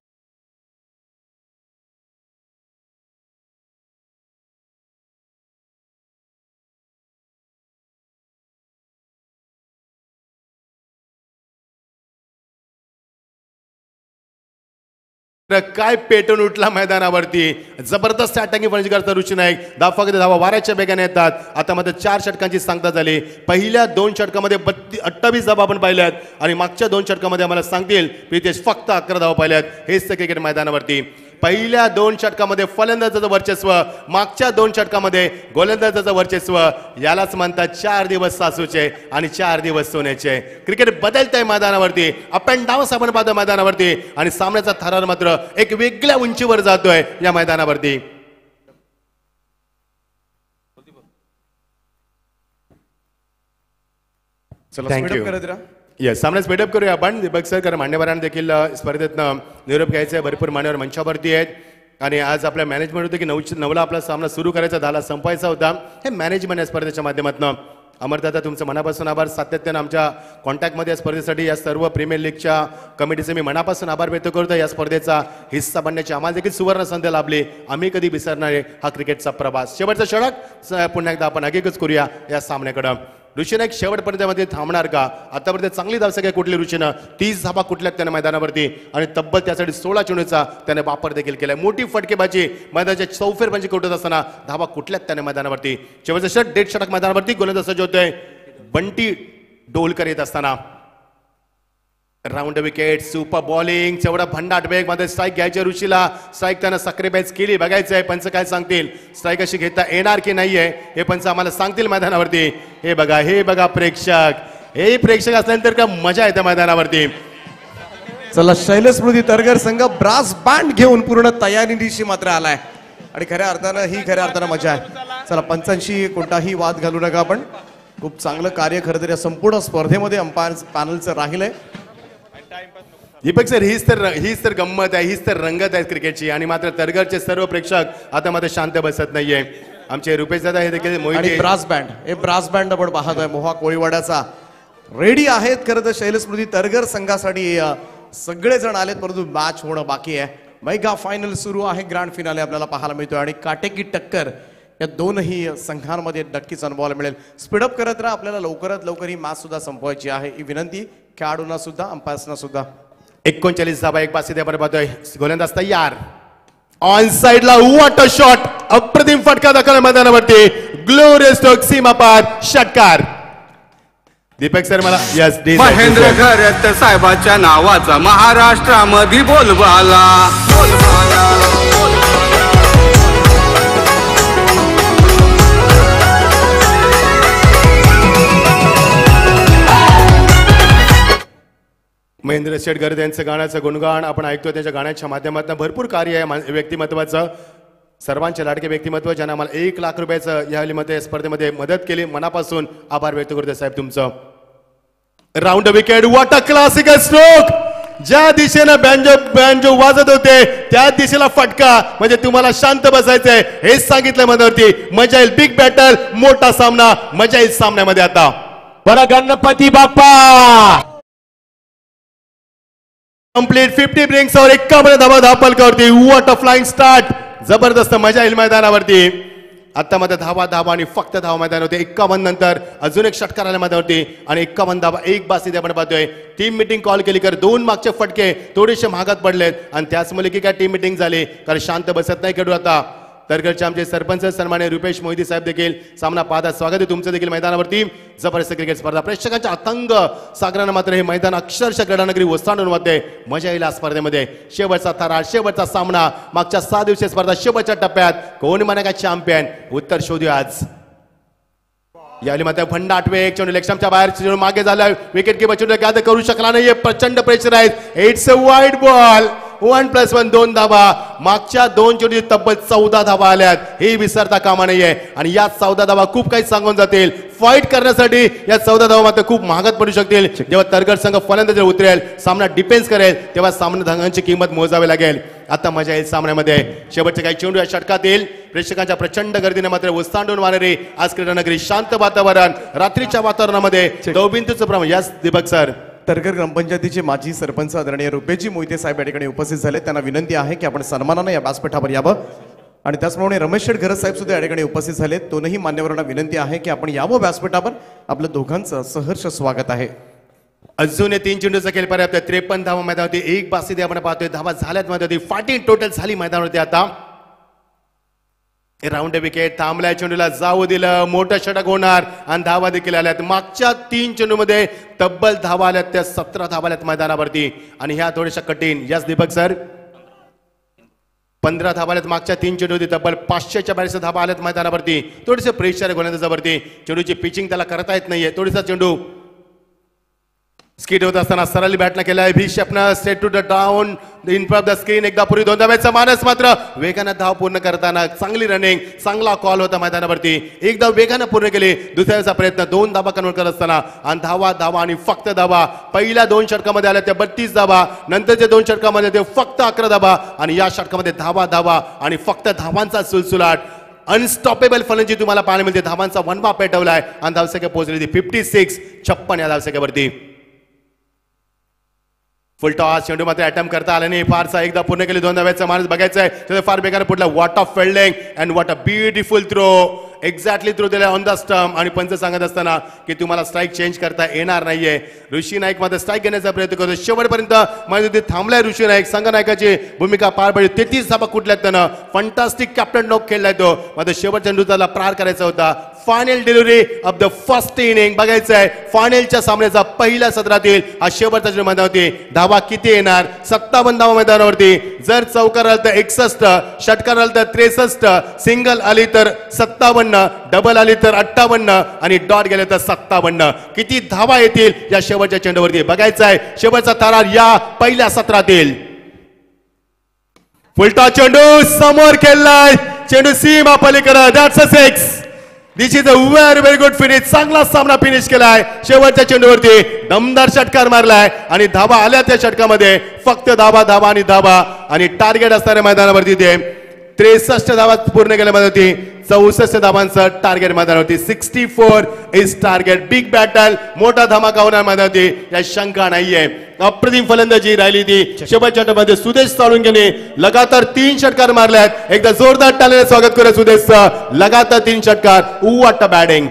काय पेटून उठला मैदानावरती. जबरदस्त अटॅकिंग फलंदाजी करतात ऋषी नाईक. धावा वाऱ्याच्या वेगाने येतात. आता मात्र 4 षटकांची सांगता झाली. पहिल्या 2 षटकामध्ये 28 धावा आपण पाहिल्यात आणि मागच्या 2 षटकामध्ये आम्हाला सांगतील प्रितेश फक्त 11 धावा पाहिल्यात. हेच तर क्रिकेट मैदानावरती. पहिल्या 2 षटकामध्ये फलंदाजाचं वर्चस्व, मागच्या 2 षटकामध्ये गोलंदाजाचं वर्चस्व. यालाच म्हणतात 4 दिवस सासूचे आणि 4 दिवस सोन्याचे. क्रिकेट बदलतंय मैदानावरती. अप अँड डाऊन आपण पाहतो मैदानावरती आणि सामन्याचा थरार मात्र एक वेगळ्या उंचीवर जातोय या मैदानावरती. थँक्यू. येस सामन्यात स्पीडअप करूया आपण दीपक सर कारण मान्यवरांना देखील स्पर्धेतनं निरोप घ्यायचा आहे. भरपूर मान्यवर मंचावरती आहेत आणि आज आपल्या मॅनेजमेंट होतं की 9ला आपला सामना सुरू करायचा 10ला संपायचा होता. हे मॅनेजमेंट या स्पर्धेच्या माध्यमातून. अमरदादा तुमचं मनापासून आभार. सातत्यानं आमच्या कॉन्टॅक्टमध्ये या स्पर्धेसाठी या सर्व प्रीमियर लीगच्या कमिटीचे मी मनापासून आभार व्यक्त करतो. या स्पर्धेचा हिस्सा बनण्याची आम्हाला देखील सुवर्ण संधी लाभली. आम्ही कधी विसरणार आहे हा क्रिकेटचा प्रवास. शेवटचा षटक पुन्हा एकदा आपण अगेकच करूया या सामन्याकडं. ऋषी नाईक शेवटपर्यंत थांबणार का. आतापर्यंत चांगली धावसंख्या कुठली ऋषीनं 30 धावा कुठल्यात त्याने मैदानावरती आणि तब्बल त्यासाठी 16 चेंडूचा त्याने वापर देखील केलाय. मोठी फटकेबाजी मैदानाच्या चौफेरपंची कुठत असताना धावा कुठल्यात त्याने मैदानावरती. शेवटचं षट 1.5 षटक मैदानावरती गोलंदाज सज्ज होतोय. बंटी डोलकर येत असताना राऊंड विकेट. Super bowling. तेवढा भंडाट वेग मध्ये स्ट्राईक घ्यायचे ऋषीला. स्ट्राईक त्यानं सॅक्रिफाईस केली. बघायचं आहे पंच काय सांगतील. स्ट्राईक अशी घेता येणार की नाहीये हे पंच आम्हाला सांगतील मैदानावरती. हे बघा प्रेक्षक. हे प्रेक्षक असल्यानंतर का मजा येते मैदानावरती. चला शैलेश स्मृती तरगर संघ ब्रास बँड घेऊन पूर्ण तयारीनिशी मात्र आलाय आणि खऱ्या अर्थानं मजा आहे. चला पंचांशी कोणताही वाद घालू नका आपण. खूप चांगलं कार्य खरं तर या संपूर्ण स्पर्धेमध्ये अंपायर पॅनलचं राहिलंय. दीपक सर हीच तर गंमत आहे, हीच तर रंगत आहे क्रिकेटची. आणि मात्र तरगरचे सर्व प्रेक्षक आता मात्र शांत बसत नाहीये. आमचे रुपेश दादा हे देखील आणि मोहिते ब्रास बँड आपण पाहतोय मोहा कोळीवाड्याचा रेडी आहेत. खरं तर शैलस्मृती तरगर संघासाठी सगळेजण आलेत, परंतु मॅच होणं बाकी आहे. मेगा फायनल सुरू आहे, ग्रँड फिनाले आपल्याला पाहायला मिळतोय आणि काटेकी टक्कर या दोनही संघांमध्ये नक्कीच अनुभवायला मिळेल. स्पीडअप करत राहा, आपल्याला लवकरात लवकर ही मॅच सुद्धा संपवायची आहे. ही विनंती खेळाडूंना सुद्धा, अंपायर्सना सुद्धा. 39 धाबा एक पास आपण पाहतोय. गोलंदाज तयार ऑन साइडला. व्हॉट अ शॉट, अप्रतिम फटका दाखल मैदानावरती. ग्लोरियस स्ट्रोक, सीमा पार षटकार. दीपक सर मला यस महेंद्र घरत साहेबाच्या नावाचा महाराष्ट्रामध्ये बोलबाला. महेंद्र शेठ गर्द यांचं गाण्याचं गुणगान आपण ऐकतोय. त्यांच्या गाण्याच्या माध्यमातून भरपूर कार्य आहे व्यक्तिमत्वाचं. सर्वांचे लाडके व्यक्तिमत्व ज्यांना आम्हाला 1 लाख रुपयाचं या स्पर्धेमध्ये मदत केली, मनापासून आभार व्यक्त करतोय साहेब तुमचं. Round wicket, what a classical stroke. ज्या दिशेनं बँजो वाजत होते त्या दिशेला फटका, म्हणजे तुम्हाला शांत बसायचंय हेच सांगितलं मनावरती. मजा येईल, बिग बॅटल, मोठा सामना, मजा येईल सामन्यामध्ये. आता बरं गणपती बाप्पा कंप्लीट 50 ब्रिंग्स और 51 धावा धापलकावरती. व्हॉट अ फ्लाइंग स्टार्ट, जबरदस्त मजा येईल मैदानावरती. आता मध्ये धावा आणि फक्त धावा मैदानावरती. 51 नंतर अजून एक षटकार आल्या मैदानावरती आणि 51 धावा एक बासी आपण पाहतोय. टीम मिटिंग कॉल केली, कर 2 मागचे फटके थोडेसे महागात पडलेत आणि त्याचमुळे की काय टीम मिटिंग झाली, कारण शांत बसत नाही खेळू. आता तरगडचे आमचे सरपंच सन्मान्य रुपेश मोहिते साहेब देखील सामना पाहतात. स्वागत आहे तुमचं देखील मैदानावरती. जबरदस्त क्रिकेट स्पर्धा, प्रेक्षकांच्या अतंग सागरानं मात्र हे मैदान अक्षरशः क्रीडानगरी ओसांडून वाटते. मजा येईल स्पर्धेमध्ये. शेवटचा थरार, शेवटचा सामना, मागच्या 6 दिवसीय स्पर्धा शेवटच्या टप्प्यात. कोण माने का चॅम्पियन, उत्तर शोधूया आज. यावेळी मात्र फंड आठवे एक चेंडू लेगस्टंपच्या बाहेर, चेंडू मागे झाला. विकेट कीपर चेंडू गाद करू शकला नाहीये. प्रचंड प्रेशर आहे. It's a wide ball. 1+1 2 धावा. मागच्या 2 चेंडू तब्बल 14 धावा आल्यात, हे विसरता कामा नाहीये. आणि या 14 धावा खूप काही सांगून जातील. फाईट करण्यासाठी या 14 धावा मात्र खूप महागात पडू शकतील. जेव्हा तरगड संघ फलंदाजी उतरेल, सामना डिफेन्स करेल, तेव्हा सामनाधांची किंमत मोजावी लागेल. आता मजा येईल सामन्यामध्ये. शेवटचे काही चेंडू या षटकात येईल. प्रेक्षकांच्या प्रचंड गर्दीने मात्र ओसांडून वाहणारी आज क्रीडानगरी. शांत वातावरण, रात्रीच्या वातावरणामध्ये दौबिंदूचं प्रमाण. यास दीपक सर. तरगर ग्रामपंचायतीचे माजी सरपंच आदरणीय रुपेशजी मोहिते साहेब या ठिकाणी उपस्थित झाले. त्यांना विनंती आहे की आपण सन्मानानं या व्यासपीठावर यावं. आणि त्याचप्रमाणे रमेश शेठ घरत साहेब सुद्धा या ठिकाणी उपस्थित झाले. दोनही मान्यवरांना विनंती आहे की आपण यावं व्यासपीठावर. आपलं दोघांचं सहर्ष स्वागत आहे. अजून 3 चेंडूचा खेळ पर्याप्त. 53 धावा मैदानावरती, एक बासी आपण पाहतोय. धावा झाल्यात मैदानावरती. 40 टोटल झाली मैदानावरती. आता राऊंड विकेट, थांबलाय, चेंडूला जाऊ दिलं. मोठं षटक होणार आणि धावा देखील आल्यात. मागच्या 3 चेंडूमध्ये तब्बल धावा आल्यात, त्या 17 धावा आल्यात मैदानावरती. आणि ह्या थोड्याशा कठीण. Yes Deepak sir. 15 धावा आल्यात मागच्या 3 चेंडूवरती. तब्बल 542 धावा आल्यात मैदानावरती. थोडेसे प्रेशर गोलंदाजावरती. चेंडूची पिचिंग त्याला करता येत नाहीये. थोडासा चेंडू स्किट होत असताना सरळ बॅटनं केलाय. भिषपनं straight to the down in front the screen. एकदा पुरी 2 धाव्याचा मानस, मात्र वेगानं धाव पूर्ण करताना चांगली रनिंग, चांगला कॉल होता मैदानावरती. एकदा वेगानं पूर्ण केली. दुसऱ्याचा प्रयत्न 2 धावा कन्वर्ट करत असताना आणि धावा आणि फक्त धावा. पहिल्या 2 षटकामध्ये आल्या त्या 32 धावा, नंतरच्या 2 षटकामध्ये ते फक्त 11 धावा. आणि या षटकामध्ये धावा आणि फक्त धावांचा सुलसुलाट. अनस्टॉपेबल फलंदाजी तुम्हाला पाहायला मिळते. धावांचा वनवा पेटवलाय आणि धावसंख्या पोहोचली 56 56 या धावसंख्येवरती. फुल टॉस चेंडू मात्र अटेम्प्ट करता आला नाही. फारसा एकदा पूर्ण केली. 2 धाव्याचा माणूस बघायचा आहे. त्याचा फार बेकार पडला. What of fielding and what a beautiful throw. Exactly throw दिला ऑन द स्टंप. आणि पंच सांगत असताना की तुम्हाला स्ट्राईक चेंज करता येणार नाहीये. ऋषी नाईक मात्र स्ट्राईक घेण्याचा प्रयत्न करतो. शेवटपर्यंत मध्ये थांबलाय ऋषी नाईक. संघ नायकाची भूमिका पार पडली. 33 धावा कुठल्यात त्यानं. फंटास्टिक कॅप्टन नॉक खेळलाय तो. मात्र शेवटच्या चेंडू त्याला प्रहार करायचा होता. Final delivery of the first inning बघायचं आहे. फायनलच्या सामन्याचा पहिल्या सत्रातील हा शेवटचा चेंडू मैदानावरती. धावा किती येणार? 57 धावा मैदानावरती. जर चौकार आला तर 61, षटकार आला तर 63, सिंगल आली तर 57, डबल आली तर 58 आणि डॉट गेले तर 57. किती धावा येतील या शेवटच्या चेंडूवरती बघायचं आहे. शेवटचा थरार या पहिल्या सत्रातील. फुलटॉस चेंडू समोर खेळलाय. चेंडू सीमा पलीकडे. That's a 6. This is a very good finish. चांगला सामना फिनिश केलाय. शेवटच्या चेंडूवरती दमदार षटकार मारलाय आणि धाबा आल्या त्या षटकामध्ये. फक्त धाबा धाबा आणि धाबा आणि टार्गेट असणाऱ्या मैदानावरती ते 63 धावा पूर्ण केल्यामध्ये 64 धावांचं टार्गेट मैदानावरती. 64 इज टार्गेट. बिग बॅटल, मोठा धमाका होणार मैदानावरती, या शंका नाहीये. अप्रतिम फलंदाजी राहिली ती शेवटच्या षटकामध्ये. सुदेश साळुंखेने लगातार 3 षटकार मारल्यात. एकदा जोरदार टाळ्याने स्वागत करूया सुदेशचं. लगातार 3 षटकार. What a batting.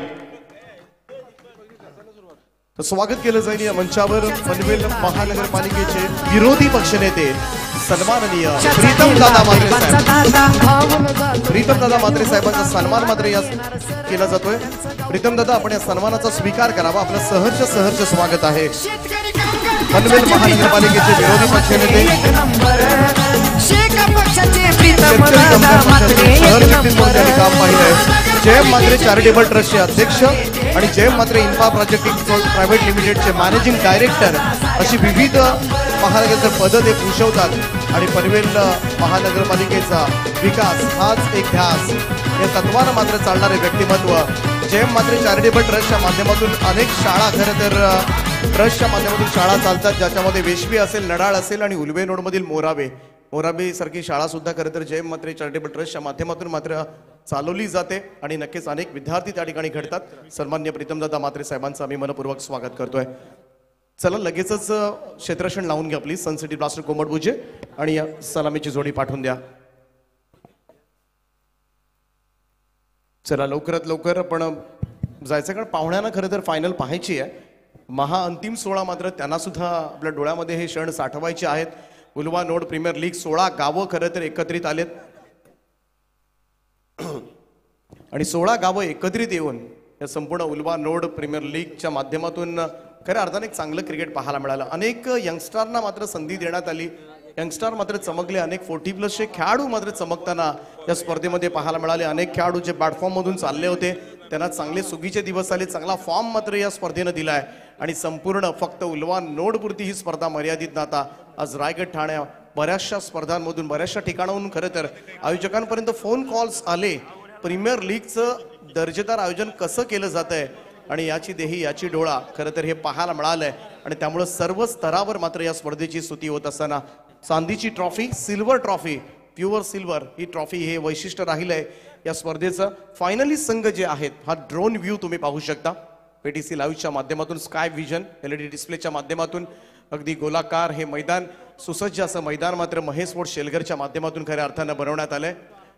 तर स्वागत केलं जाईल या मंचावर पनवेल महानगरपालिकेचे विरोधी पक्षनेते सन्माननीय प्रीतमदादा म्हात्रे साहेब. प्रीतमदादा म्हात्रे साहेबांचा सन्मान मात्र या केला जातोय. प्रीतमदादा, आपण या सन्मानाचा स्वीकार करावा. आपलं सहर्ष स्वागत आहे. पनवेल महानगरपालिकेचे विरोधी पक्षनेते काम पाहिलंय. जयम म्हात्रे चॅरिटेबल ट्रस्टचे अध्यक्ष आणि Jayam Mhatre infra project private लिमिटेडचे मॅनेजिंग डायरेक्टर अशी विविध महानगरचे पदं ते भूषवतात. आणि पनवेल महानगरपालिकेचा विकास हाच एक ध्यास या तत्वानं मात्र चालणारे व्यक्तिमत्व. जयम म्हात्रे चॅरिटेबल ट्रस्टच्या माध्यमातून अनेक शाळा, खरं तर ट्रस्टच्या माध्यमातून शाळा चालतात, ज्याच्यामध्ये वेशवी असेल, नडाळ असेल आणि उलवे रोडमधील मोराबे सारखी शाळा सुद्धा खरं तर जयम म्हात्रे चॅरिटेबल ट्रस्टच्या माध्यमातून मात्र चालवली जाते आणि नक्कीच अनेक विद्यार्थी त्या ठिकाणी घडतात. सन्माननीय प्रीतमदादा म्हात्रे साहेबांचं आम्ही मनपूर्वक स्वागत करतोय. चला लगेचच क्षेत्ररक्षण लावून घ्या प्लीज. सनसिटी ब्लास्टर कोमटबुजे आणि या सलामीची जोडी पाठवून द्या. चला लवकरात लवकर आपण जायचं, कारण पाहुण्यांना खरं तर फायनल पाहायची आहे. महाअंतिम 16 मात्र त्यांना सुद्धा आपल्या डोळ्यामध्ये हे क्षण साठवायचे आहेत. उल्वा नोड प्रीमियर लीग 16 गावं खरं तर एकत्रित आलेत आणि 16 गावं एकत्रित येऊन या संपूर्ण उल्वा नोड प्रीमियर लीगच्या माध्यमातून खऱ्या अर्थाने एक चांगलं क्रिकेट पाहायला मिळालं. अनेक यंगस्टारना मात्र संधी देण्यात आली. यंगस्टार मात्र चमकले. अनेक 40+ खेळाडू मात्र चमकताना या स्पर्धेमध्ये पाहायला मिळाले. अनेक खेळाडू जे प्लॅटफॉर्ममधून चालले होते त्यांना चांगले सुगीचे दिवस आले. चांगला फॉर्म मात्र या स्पर्धेनं दिलाय आणि संपूर्ण फक्त उल्वा नोडपुरती ही स्पर्धा मर्यादित नव्हता. आज रायगड, ठाणे बऱ्याचशा स्पर्धांमधून, बऱ्याचशा ठिकाणाहून खरं तर आयोजकांपर्यंत फोन कॉल्स आले. प्रीमियर लीगचं दर्जेदार आयोजन कसं केलं जातंय आणि याची देही याची डोळा खरं तर हे पाहायला मिळालंय. आणि त्यामुळं सर्व स्तरावर मात्र या स्पर्धेची स्तुती होत असताना चांदीची trophy, silver trophy, pure silver ही ट्रॉफी हे वैशिष्ट्य राहिलंय या स्पर्धेचं. फायनली संघ जे आहेत, हा ड्रोन व्ह्यू तुम्ही पाहू शकता PTC लाईव्हच्या माध्यमातून, स्काय विजन LED डिस्प्लेच्या माध्यमातून. अगदी गोलाकार हे मैदान, सुसज्ज असं मैदान मात्र महेश स्पोर्ट्स शेलघरच्या माध्यमातून खऱ्या अर्थानं बनवण्यात आलंय.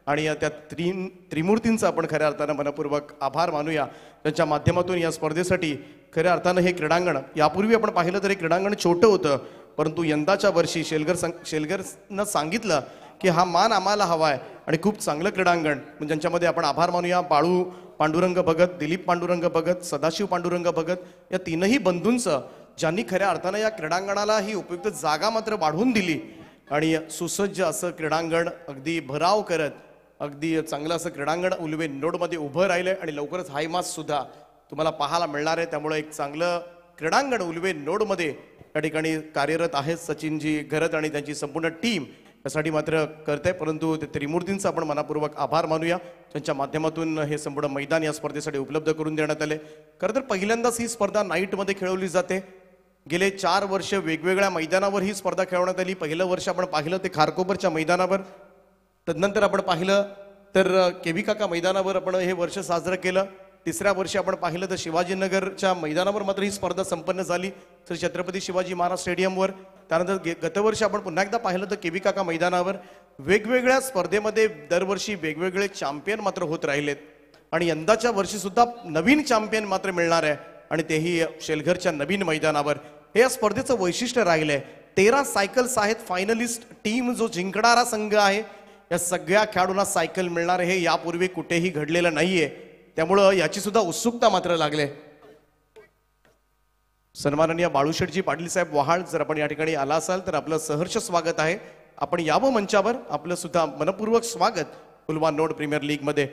आणि त्या त्रिमूर्तींचा आपण खऱ्या अर्थानं मनपूर्वक आभार मानूया. त्यांच्या माध्यमातून या स्पर्धेसाठी खऱ्या अर्थानं हे क्रीडांगण, यापूर्वी आपण पाहिलं तर हे क्रीडांगण छोटं होतं, परंतु यंदाच्या वर्षी शेलघरनं सांगितलं की हा मान आम्हाला हवा आहे आणि खूप चांगलं क्रीडांगण, ज्यांच्यामध्ये आपण आभार मानूया बाळू पांडुरंग भगत, दिलीप पांडुरंग भगत, सदाशिव पांडुरंग भगत या तीनही बंधूंचं, ज्यांनी खऱ्या अर्थानं या क्रीडांगणाला ही उपयुक्त जागा मात्र वाढवून दिली आणि सुसज्ज असं क्रीडांगण अगदी भराव करत अगदी चांगलं असं क्रीडांगण उल्वे नोडमध्ये उभं राहिलंय आणि लवकरच हायमास सुद्धा तुम्हाला पाहायला मिळणार आहे. त्यामुळे एक चांगलं क्रीडांगण उल्वे नोडमध्ये या ठिकाणी कार्यरत आहेत सचिनजी घरत आणि त्यांची संपूर्ण टीम यासाठी मात्र करते. परंतु ते त्रिमूर्तींचा आपण मनापूर्वक आभार मानूया, त्यांच्या माध्यमातून हे संपूर्ण मैदान या स्पर्धेसाठी उपलब्ध करून देण्यात आले. खरं तर पहिल्यांदाच ही स्पर्धा नाईटमध्ये खेळवली जाते. गेले 4 वर्ष वेगवेगळ्या मैदानावर ही स्पर्धा खेळवण्यात आली. पहिलं वर्ष आपण पाहिलं ते खारकोपरच्या मैदानावर, तदनंतर आपण पाहिलं तर केव्ही काका मैदानावर आपण हे वर्ष साजरं केलं. तिसऱ्या वर्षी आपण पाहिलं तर शिवाजीनगरच्या मैदानावर मात्र ही स्पर्धा संपन्न झाली, तर छत्रपती शिवाजी महाराज स्टेडियमवर. त्यानंतर गतवर्षी आपण पुन्हा एकदा पाहिलं तर केव्ही काका मैदानावर. वेगवेगळ्या स्पर्धेमध्ये दरवर्षी वेगवेगळे चॅम्पियन मात्र होत राहिलेत आणि यंदाच्या वर्षी सुद्धा नवीन चॅम्पियन मात्र मिळणार आहे आणि तेही शेलघरच्या नवीन मैदानावर. हे या स्पर्धेचं वैशिष्ट्य राहिलंय. 13 सायकल्स आहेत. फायनलिस्ट टीम जो जिंकणारा संघ आहे या सगळ्या खेळाडूंना सायकल मिळणार आहे. हे यापूर्वी कुठेही घडलेलं नाहीये, त्यामुळं याची सुद्धा उत्सुकता मात्र लागले. सन्माननीय बाळूशेठजी पाटील साहेब वहाळ, जर आपण या ठिकाणी आला असाल तर आपलं सहर्ष स्वागत आहे. आपण यावं मंचावर. आपलं सुद्धा मनपूर्वक स्वागत उल्वा नोड प्रीमियर लीगमध्ये.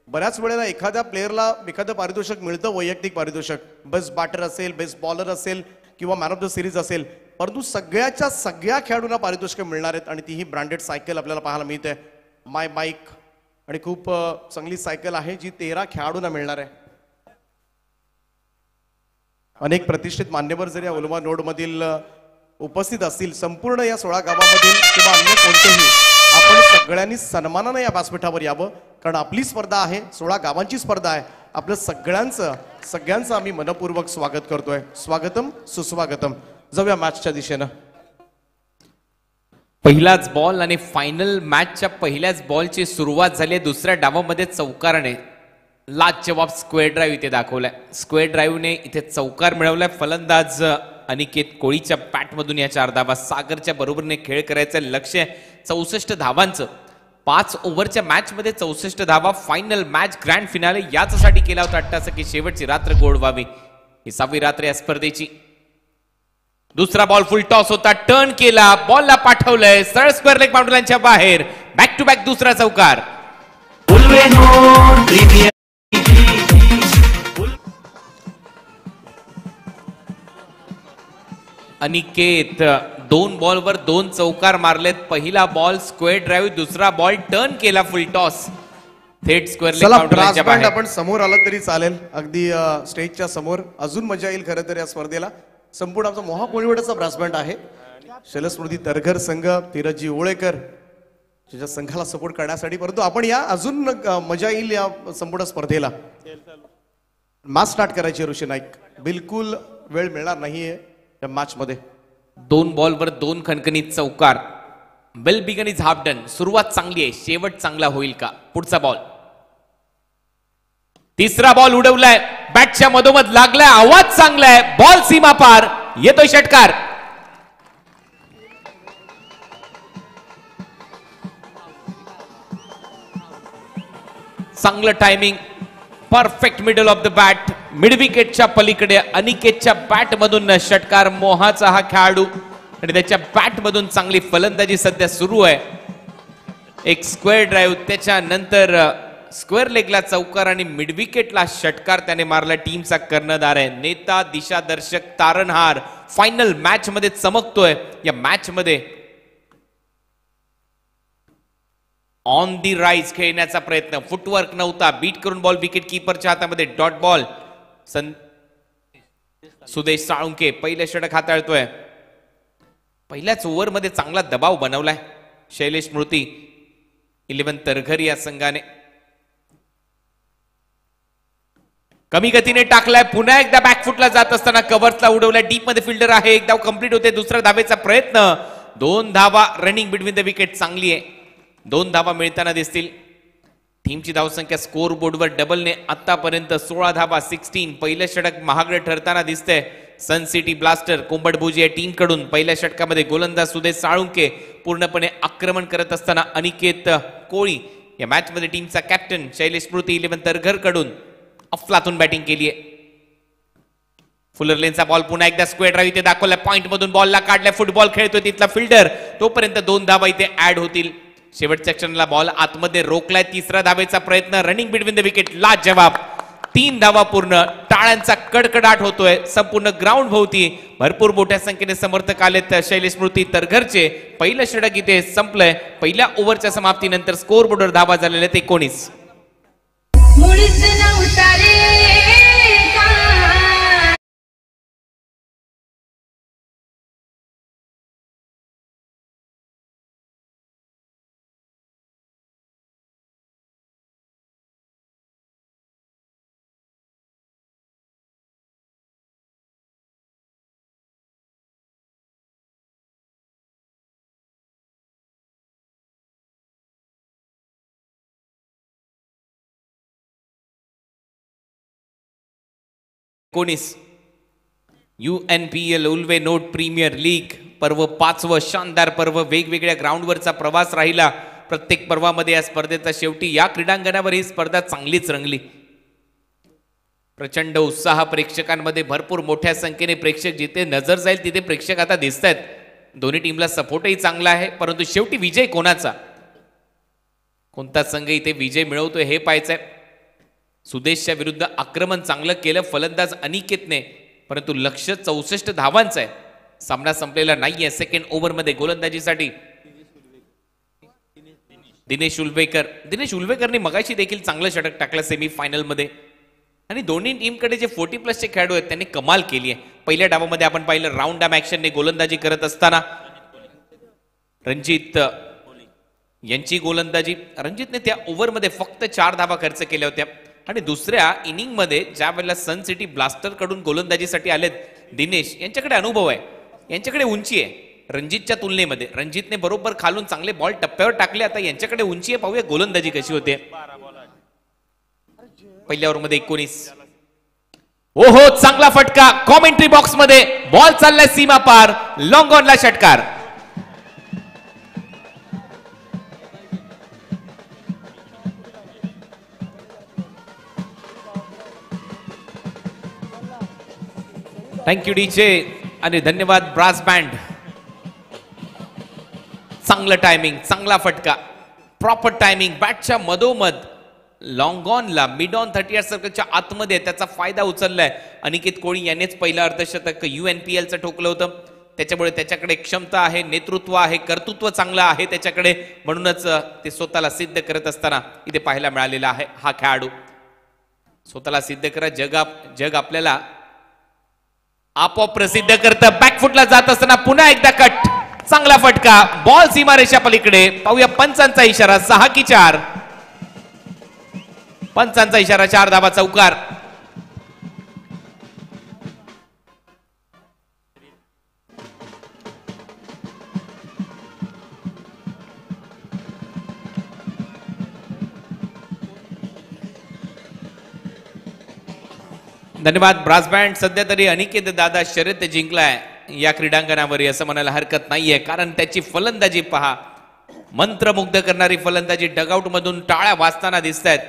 बऱ्याच वेळेला एखाद्या प्लेअरला एखादं पारितोषिक मिळतं, वैयक्तिक पारितोषिक, बेस्ट बॅटर असेल, बेस्ट बॉलर असेल किंवा मॅन ऑफ द सिरीज असेल, परंतु सगळ्या खेळाडूंना पारितोषिक मिळणार आहेत आणि तीही ब्रँडेड सायकल आपल्याला पाहायला मिळते. माय बाईक आणि खूप चांगली सायकल आहे जी 13 खेळाडूंना मिळणार आहे. अनेक प्रतिष्ठित मान्यवर जर या उलवा नोडमधील उपस्थित असतील, संपूर्ण या 16 गावामधील किंवा अन्य कोणतेही, आपण सगळ्यांनी सन्मानाने या व्यासपीठावर यावं, कारण आपली स्पर्धा आहे, 16 गावांची स्पर्धा आहे. आपलं सगळ्यांचं आम्ही मनपूर्वक स्वागत करतोय. स्वागतम सुस्वागतम. जाऊया मॅचच्या दिशेनं. पहिलाच बॉल आणि फायनल मॅचच्या पहिल्याच बॉलची सुरुवात झाली. दुसऱ्या डावामध्ये चौकाराने लाजवाब स्क्वेअर ड्राईव्ह इथे दाखवलाय. स्क्वेअर ड्राईव्हने इथे चौकार मिळवलाय. फलंदाज अनिकेत कोळीच्या बॅटमधून या 4 धावा. सागरच्या बरोबरीने खेळ करायचं लक्ष्य 64 धावांचं. 5 ओव्हरच्या मॅच मध्ये 64 धावा. फायनल मॅच ग्रँड फिनाले याच्यासाठी केला होता अट्टास की शेवटची रात्र गोड व्हावी. ही 6वी रात्र या स्पर्धेची. दुसरा बॉल फुल टॉस होता, टर्न केला, बॉलला पाठवलंय सरळ स्क्वेअर लेग बाउंड्रीच्या बाहेर. बॅक टू बॅक दुसरा चौकार. उल्वेनोड प्रीमियर अनिकेत 2 बॉलवर 2 चौकार मारलेत. पहिला बॉल स्क्वेअर ड्राईव्ह, दुसरा बॉल टर्न केला फुल टॉस, थेट स्क्वेअर लेग बाउंड्रीच्या बाहेर. आपण समोर आलं तरी चालेल, अगदी स्टेजच्या समोर. अजून मजा येईल खरं तर या स्पर्धेला. संपूर्ण आमचा मोहा कोळीवाड्याचा ब्रास बँड आहे. शैलस्मृती तरघर संघ, धीरजी ओळेकर त्याच्या संघाला सपोर्ट करण्यासाठी. परंतु आपण या अजून मजा येईल या संपूर्ण स्पर्धेला. मॅच स्टार्ट करायची ऋषी नाईक. बिलकुल वेळ मिळणार नाहीये या मॅच मध्ये. 2 बॉलवर 2 खणखणीत चौकार. Well begun is half done. सुरुवात चांगली आहे, शेवट चांगला होईल का? पुढचा बॉल. तिसरा बॉल उडवलाय, बॅटच्या मधोमध लागलाय, आवाज चांगला आहे, बॉल सीमा पार, येतोय षटकार. चांगलं timing, perfect middle of the bat, mid विकेटच्या पलीकडे अनिकेतच्या बॅट मधून षटकार. मोहाचा हा खेळाडू आणि त्याच्या बॅट मधून चांगली फलंदाजी सध्या सुरू आहे. एक स्क्वेअर ड्राईव्ह, त्याच्यानंतर स्क्वेअर लेगला चौकार आणि मिड विकेटला षटकार त्याने मारला. टीमचा कर्णधार आहे, नेता, दिशादर्शक, तारणहार. फायनल मॅच मध्ये चमकतोय. या मॅच मध्ये ऑन दी राईज खेळण्याचा प्रयत्न, फुटवर्क नव्हता, बीट करून बॉल विकेट कीपरच्या हातामध्ये. Dot ball. सुदेश साळुंके पहिलं षटक हाताळतोय. पहिल्याच ओव्हर मध्ये चांगला दबाव बनवलाय शैलेश स्मृती 11 तरघर या संघाने. कमी गतीने टाकलाय, पुन्हा एकदा बॅकफुटला जात असताना कव्हर्सला उडवलाय. डीप मध्ये फिल्डर आहे, एक धाव कंप्लीट होते. दुसऱ्या धावेचा प्रयत्न, 2 धावा. रनिंग बिटवीन द विकेट चांगली आहे, 2 धावा मिळताना दिसतील. टीमची धावसंख्या स्कोर बोर्डवर डबलने आतापर्यंत 16 धावा, 16. पहिलं षटक महागडं ठरताना दिसतंय. सन सिटी ब्लास्टर कुंभडभुजी या टीम कडून. पहिल्या षटकामध्ये गोलंदाज सुदेश साळुंके पूर्णपणे आक्रमण करत असताना अनिकेत कोळी. या मॅच मध्ये टीमचा कॅप्टन शैलेश स्मृती 11 तरघर कडून अफलातून बॅटिंग केली आहे. फुलर लेनचा बॉल पुन्हा एकदा स्क्वेअर ड्राईव्ह इथे दाखवलाय. पॉइंट मधून बॉलला काढलाय, फुटबॉल खेळतोय तिथला फिल्डर. तोपर्यंत 2 धावा इथे ऍड होतील. शेवटच्या क्षणाला बॉल आतमध्ये रोखलाय. तिसरा धावेचा प्रयत्न, रनिंग बिटवीन द विकेट, लाजवाब. 3 धावा पूर्ण. टाळ्यांचा कडकडाट होतोय संपूर्ण ग्राउंड भोवती. भरपूर मोठ्या संख्येने समर्थक आलेत शैलेश स्मृती तरघरचे. पहिलं षटक इथे संपलंय. पहिल्या ओव्हरच्या समाप्तीनंतर स्कोर बोर्डवर धावा झालेल्या 19. UNPL Ulwe Node Premier League पर्व 5वं शानदार पर्व. वेगवेगळ्या ग्राउंडवरचा प्रवास राहिला प्रत्येक पर्वामध्ये. या स्पर्धेचा शेवटी या क्रीडांगणावर ही स्पर्धा चांगलीच रंगली. प्रचंड उत्साह प्रेक्षकांमध्ये, भरपूर मोठ्या संख्येने प्रेक्षक. जिथे नजर जाईल तिथे प्रेक्षक आता दिसत आहेत. दोन्ही टीमला सपोर्टही चांगला आहे, परंतु शेवटी विजय कोणाचा, कोणता संघ इथे विजय मिळवतोय हे पाहायचंय. सुदेशच्या विरुद्ध आक्रमण चांगलं केलं फलंदाज अनिकेतने, परंतु लक्ष्य 64 धावांचं आहे. सामना संपलेला नाहीये. सेकंड ओव्हर मध्ये गोलंदाजीसाठी दिनेश उल्वेकरने मगाशी देखील चांगलं षटक टाकलं सेमी फायनल मध्ये आणि दोन्ही टीमकडे जे 40+ खेळाडू आहेत त्यांनी कमाल केली आहे. पहिल्या डावामध्ये आपण पाहिलं राऊंड डाम ऍक्शनने गोलंदाजी करत असताना रणजित यांची गोलंदाजी. रणजितने त्या ओव्हरमध्ये फक्त 4 धावा खर्च केल्या होत्या आणि दुसऱ्या इनिंग मध्ये ज्या वेळेला सन सिटी ब्लास्टर कडून गोलंदाजीसाठी आलेत दिनेश यांच्याकडे अनुभव आहे, यांच्याकडे उंची आहे रणजितच्या तुलनेमध्ये. रणजितने बरोबर खालून चांगले बॉल टप्प्यावर टाकले, आता यांच्याकडे उंची आहे. पाहूया गोलंदाजी कशी होते. पहिल्या ओव्हरमध्ये 19. ओहो चांगला फटका. कॉमेंट्री बॉक्स मध्ये बॉल चाललाय सीमा पार, लॉंग ऑनला षटकार. थँक्यू डीजे आणि धन्यवाद ब्रास बँड. चांगलं टायमिंग, चांगला फटका, प्रॉपर टायमिंग, बॅटच्या मधोमध लॉंग ऑनला मिड ऑन 30 सर्कलच्या आतमध्ये त्याचा फायदा उचललाय. अनिकेत कोळी यानेच पहिलं अर्धशतक UNPLचं ठोकलं होतं. त्याच्यामुळे त्याच्याकडे क्षमता आहे, नेतृत्व आहे, कर्तृत्व चांगलं आहे त्याच्याकडे, म्हणूनच ते स्वतःला सिद्ध करत असताना इथे पाहायला मिळालेला आहे. हा खेळाडू स्वतःला सिद्ध करा, जग आपल्याला आपोआप प्रसिद्ध करतं. बॅकफुटला जात असताना पुन्हा एकदा कट, चांगला फटका, बॉल सीमारेषा पलीकडे. पाहूया पंचांचा इशारा, 6 की 4. पंचांचा इशारा, 4 धावा चौकार. धन्यवाद ब्रास बँड. सध्या तरी अनिकेत दादा शर्यत जिंकलाय या क्रीडांगणावर असं म्हणायला हरकत नाहीये, कारण त्याची फलंदाजी पहा, मंत्रमुग्ध करणारी फलंदाजी. डगआउट मधून टाळ्या वाजताना दिसत आहेत.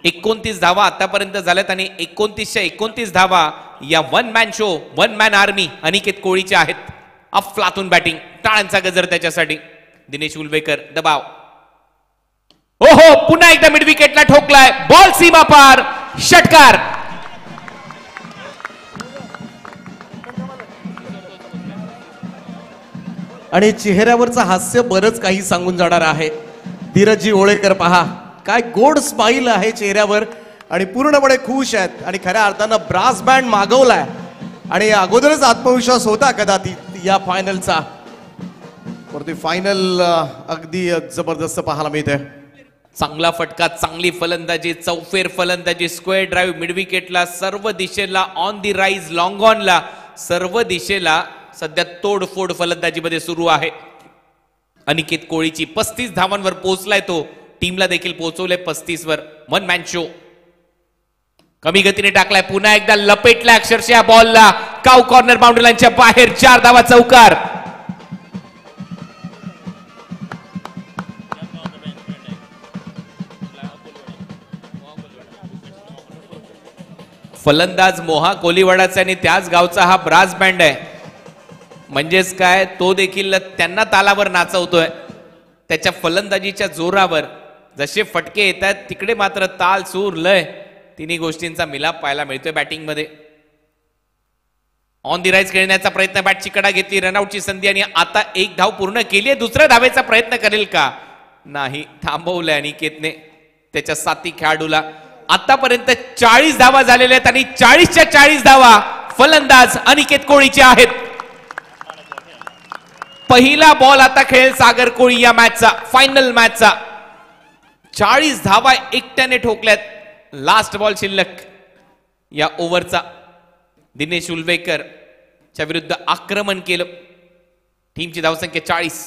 29 धावा आतापर्यंत झाल्यात आणि 29च्या 29 धावा या one man show, one man army Aniket कोळीच्या आहेत. अफलातून बॅटिंग, टाळ्यांचा गजर त्याच्यासाठी. दिनेश उल्वेकर दबाव. ओहो पुन्हा एकदा मिड विकेटला ठोकलाय, बॉल सीमा पार, षटकार. आणि चेहऱ्यावरचं हास्य बरंच काही सांगून जाणार आहे. धीरजजी ओळेकर पहा, काय गोड स्माईल आहे चेहऱ्यावर आणि पूर्णपणे खुश आहेत आणि खऱ्या अर्थानं ब्रास बँड मागवलाय आणि अगोदरच आत्मविश्वास होता कदाचित या फायनलचा, परंतु फायनल अगदी जबरदस्त पाहायला मिळते. चांगला फटका, चांगली फलंदाजी, चौफेर फलंदाजी, स्क्वेअर ड्राईव्ह मिड विकेटला, सर्व दिशेला ऑन दी राईज, लॉंग ऑनला, सर्व दिशेला सध्या तोडफोड फलंदाजीमध्ये सुरू आहे. अनिकेत कोळीची 35 धावांवर पोहोचलाय तो, टीमला देखील पोहोचवले 35 वर. One man show. कमी गतीने टाकलाय, पुन्हा एकदा लपेटलाय अक्षरशः बॉलला, काव कॉर्नर बाउंड्री लाईनच्या बाहेर, 4 धावा चौकार. फलंदाज मोहा कोलीवाडाचा आणि त्याच गावचा हा ब्रास बँड आहे. म्हणजेच काय, तो देखील त्यांना तालावर नाचवतोय. त्याच्या फलंदाजीच्या जोरावर जसे फटके येत आहेत तिकडे मात्र ताल, सूर, लय तिन्ही गोष्टींचा मिलाप पाहायला मिळतोय बॅटिंग मध्ये. ऑन दी राईज खेळण्याचा प्रयत्न, बॅटची कडा घेतली, रनआउटची संधी आणि आता 1 धाव पूर्ण केली. दुसऱ्या धावेचा प्रयत्न करेल का? नाही, थांबवलंय अनिकेतने त्याच्या साथी खेळाडूला. आतापर्यंत 40 धावा झालेल्या आहेत आणि 40च्या 40 धावा फलंदाज अनिकेत कोळीचे आहेत. पहिला बॉल आता खेळेल सागर कोळी या मॅचचा, फायनल मॅचचा. 40 धावा एकट्याने ठोकल्यात. लास्ट बॉल शिल्लक या ओव्हरचा. दिनेश उल्वेकर च्या विरुद्ध आक्रमण केलं. टीमची धावसंख्या 40.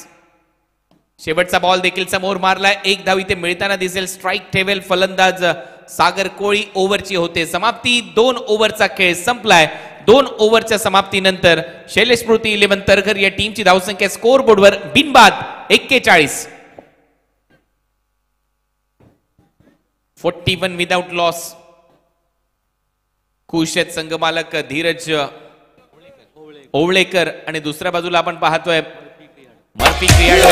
शेवटचा बॉल देखील समोर मारलाय. 1 धाव इथे मिळताना दिसेल. स्ट्राईक ठेवेल फलंदाज सागर कोळी. ओव्हरची होते समाप्ती. 2 ओव्हरचा खेळ संपलाय. 2 ओव्हरच्या समाप्तीनंतर शैलेश स्मृती 11 तरघर या टीमची धावसंख्या स्कोर बोर्डवर बिनबाद 41. 41 विदाउट लॉस. खुश आहेत संघमालक धीरज ओवळेकर आणि दुसऱ्या बाजूला आपण पाहतोय मर्फी क्रियाडू.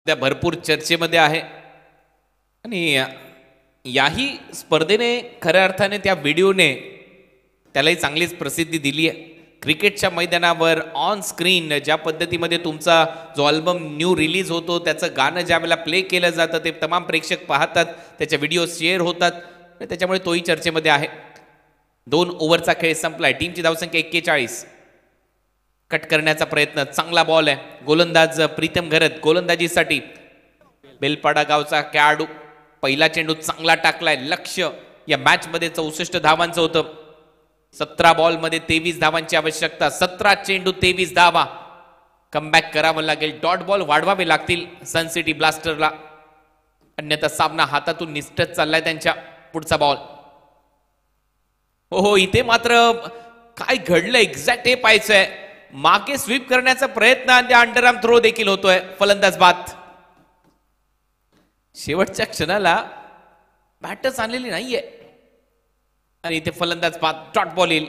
त्या भरपूर चर्चेमध्ये आहे आणि याही स्पर्धेने खऱ्या अर्थाने त्या व्हिडिओने त्यालाही चांगलीच प्रसिद्धी दिली आहे. क्रिकेटच्या मैदानावर ऑन स्क्रीन ज्या पद्धतीमध्ये तुमचा जो अल्बम न्यू रिलीज होतो त्याचं गाणं ज्या वेळेला प्ले केलं जातं ते तमाम प्रेक्षक पाहतात, त्याचे व्हिडिओ शेअर होतात आणि त्याच्यामुळे तोही चर्चेमध्ये आहे. 2 ओव्हरचा खेळ संपलाय. टीमची धावसंख्या 41. कट करण्याचा प्रयत्न, चांगला बॉल आहे. गोलंदाज प्रीतम घरत गोलंदाजीसाठी. बेलपाडा गावचा खेळाडू पहिला चेंडू चांगला टाकलाय. लक्ष या मॅच मध्ये 64 धावांचं होतं. 17 बॉल मध्ये 23 धावांची आवश्यकता. 17 चेंडू 23 धावा. कमबॅक करावं लागेल. डॉट बॉल वाढवावे लागतील सन सिटी ब्लास्टरला, अन्यथा सामना हातातून निसटत चाललाय त्यांच्या. पुढचा बॉल. हो, इथे मात्र काय घडलं एक्झॅक्ट हे पाहायचंय. मागे स्वीप करण्याचा प्रयत्न आणि अंडरआर्म थ्रो देखील होतोय. फलंदाज बाद. शेवटच्या क्षणाला बॅटच आणलेली नाहीये आणि इथे फलंदाज बाद. डॉट बॉल येईल.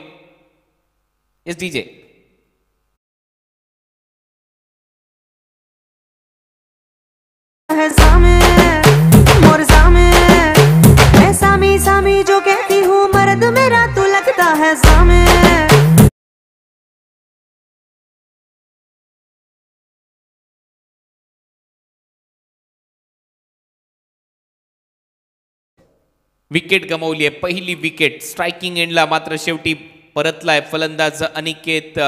S DJ. सामी सामी जो कहती हूँ मर्द मेरा तू लगता है सामे. विकेट गमावली आहे. पहिली विकेट स्ट्रायकिंग एंडला मात्र शेवटी परतलाय फलंदाज अनिकेत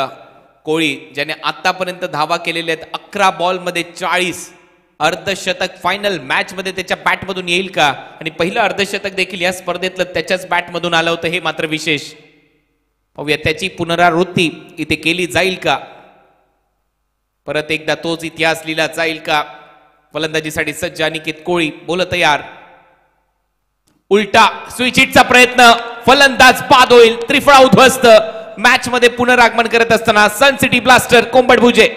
कोळी, ज्याने आतापर्यंत धावा केलेल्या आहेत 11 बॉल मध्ये 40. अर्धशतक फायनल मॅच मध्ये त्याच्या बॅटमधून येईल का? आणि पहिलं अर्धशतक देखील या स्पर्धेतलं त्याच्याच बॅटमधून आलं होतं, हे मात्र विशेष. पाहूया त्याची पुनरावृत्ती इथे केली जाईल का? परत एकदा तोच इतिहास लिहिला जाईल का? फलंदाजीसाठी सज्ज अनिकेत कोळी. बोल तयार. उलटा स्विच हिटचा प्रयत्न. फलंदाज बाद होईल. त्रिफळा उद्ध्वस्त. मॅच मध्ये पुनरागमन करत असताना सन सिटी ब्लास्टर कोंबडभुजे.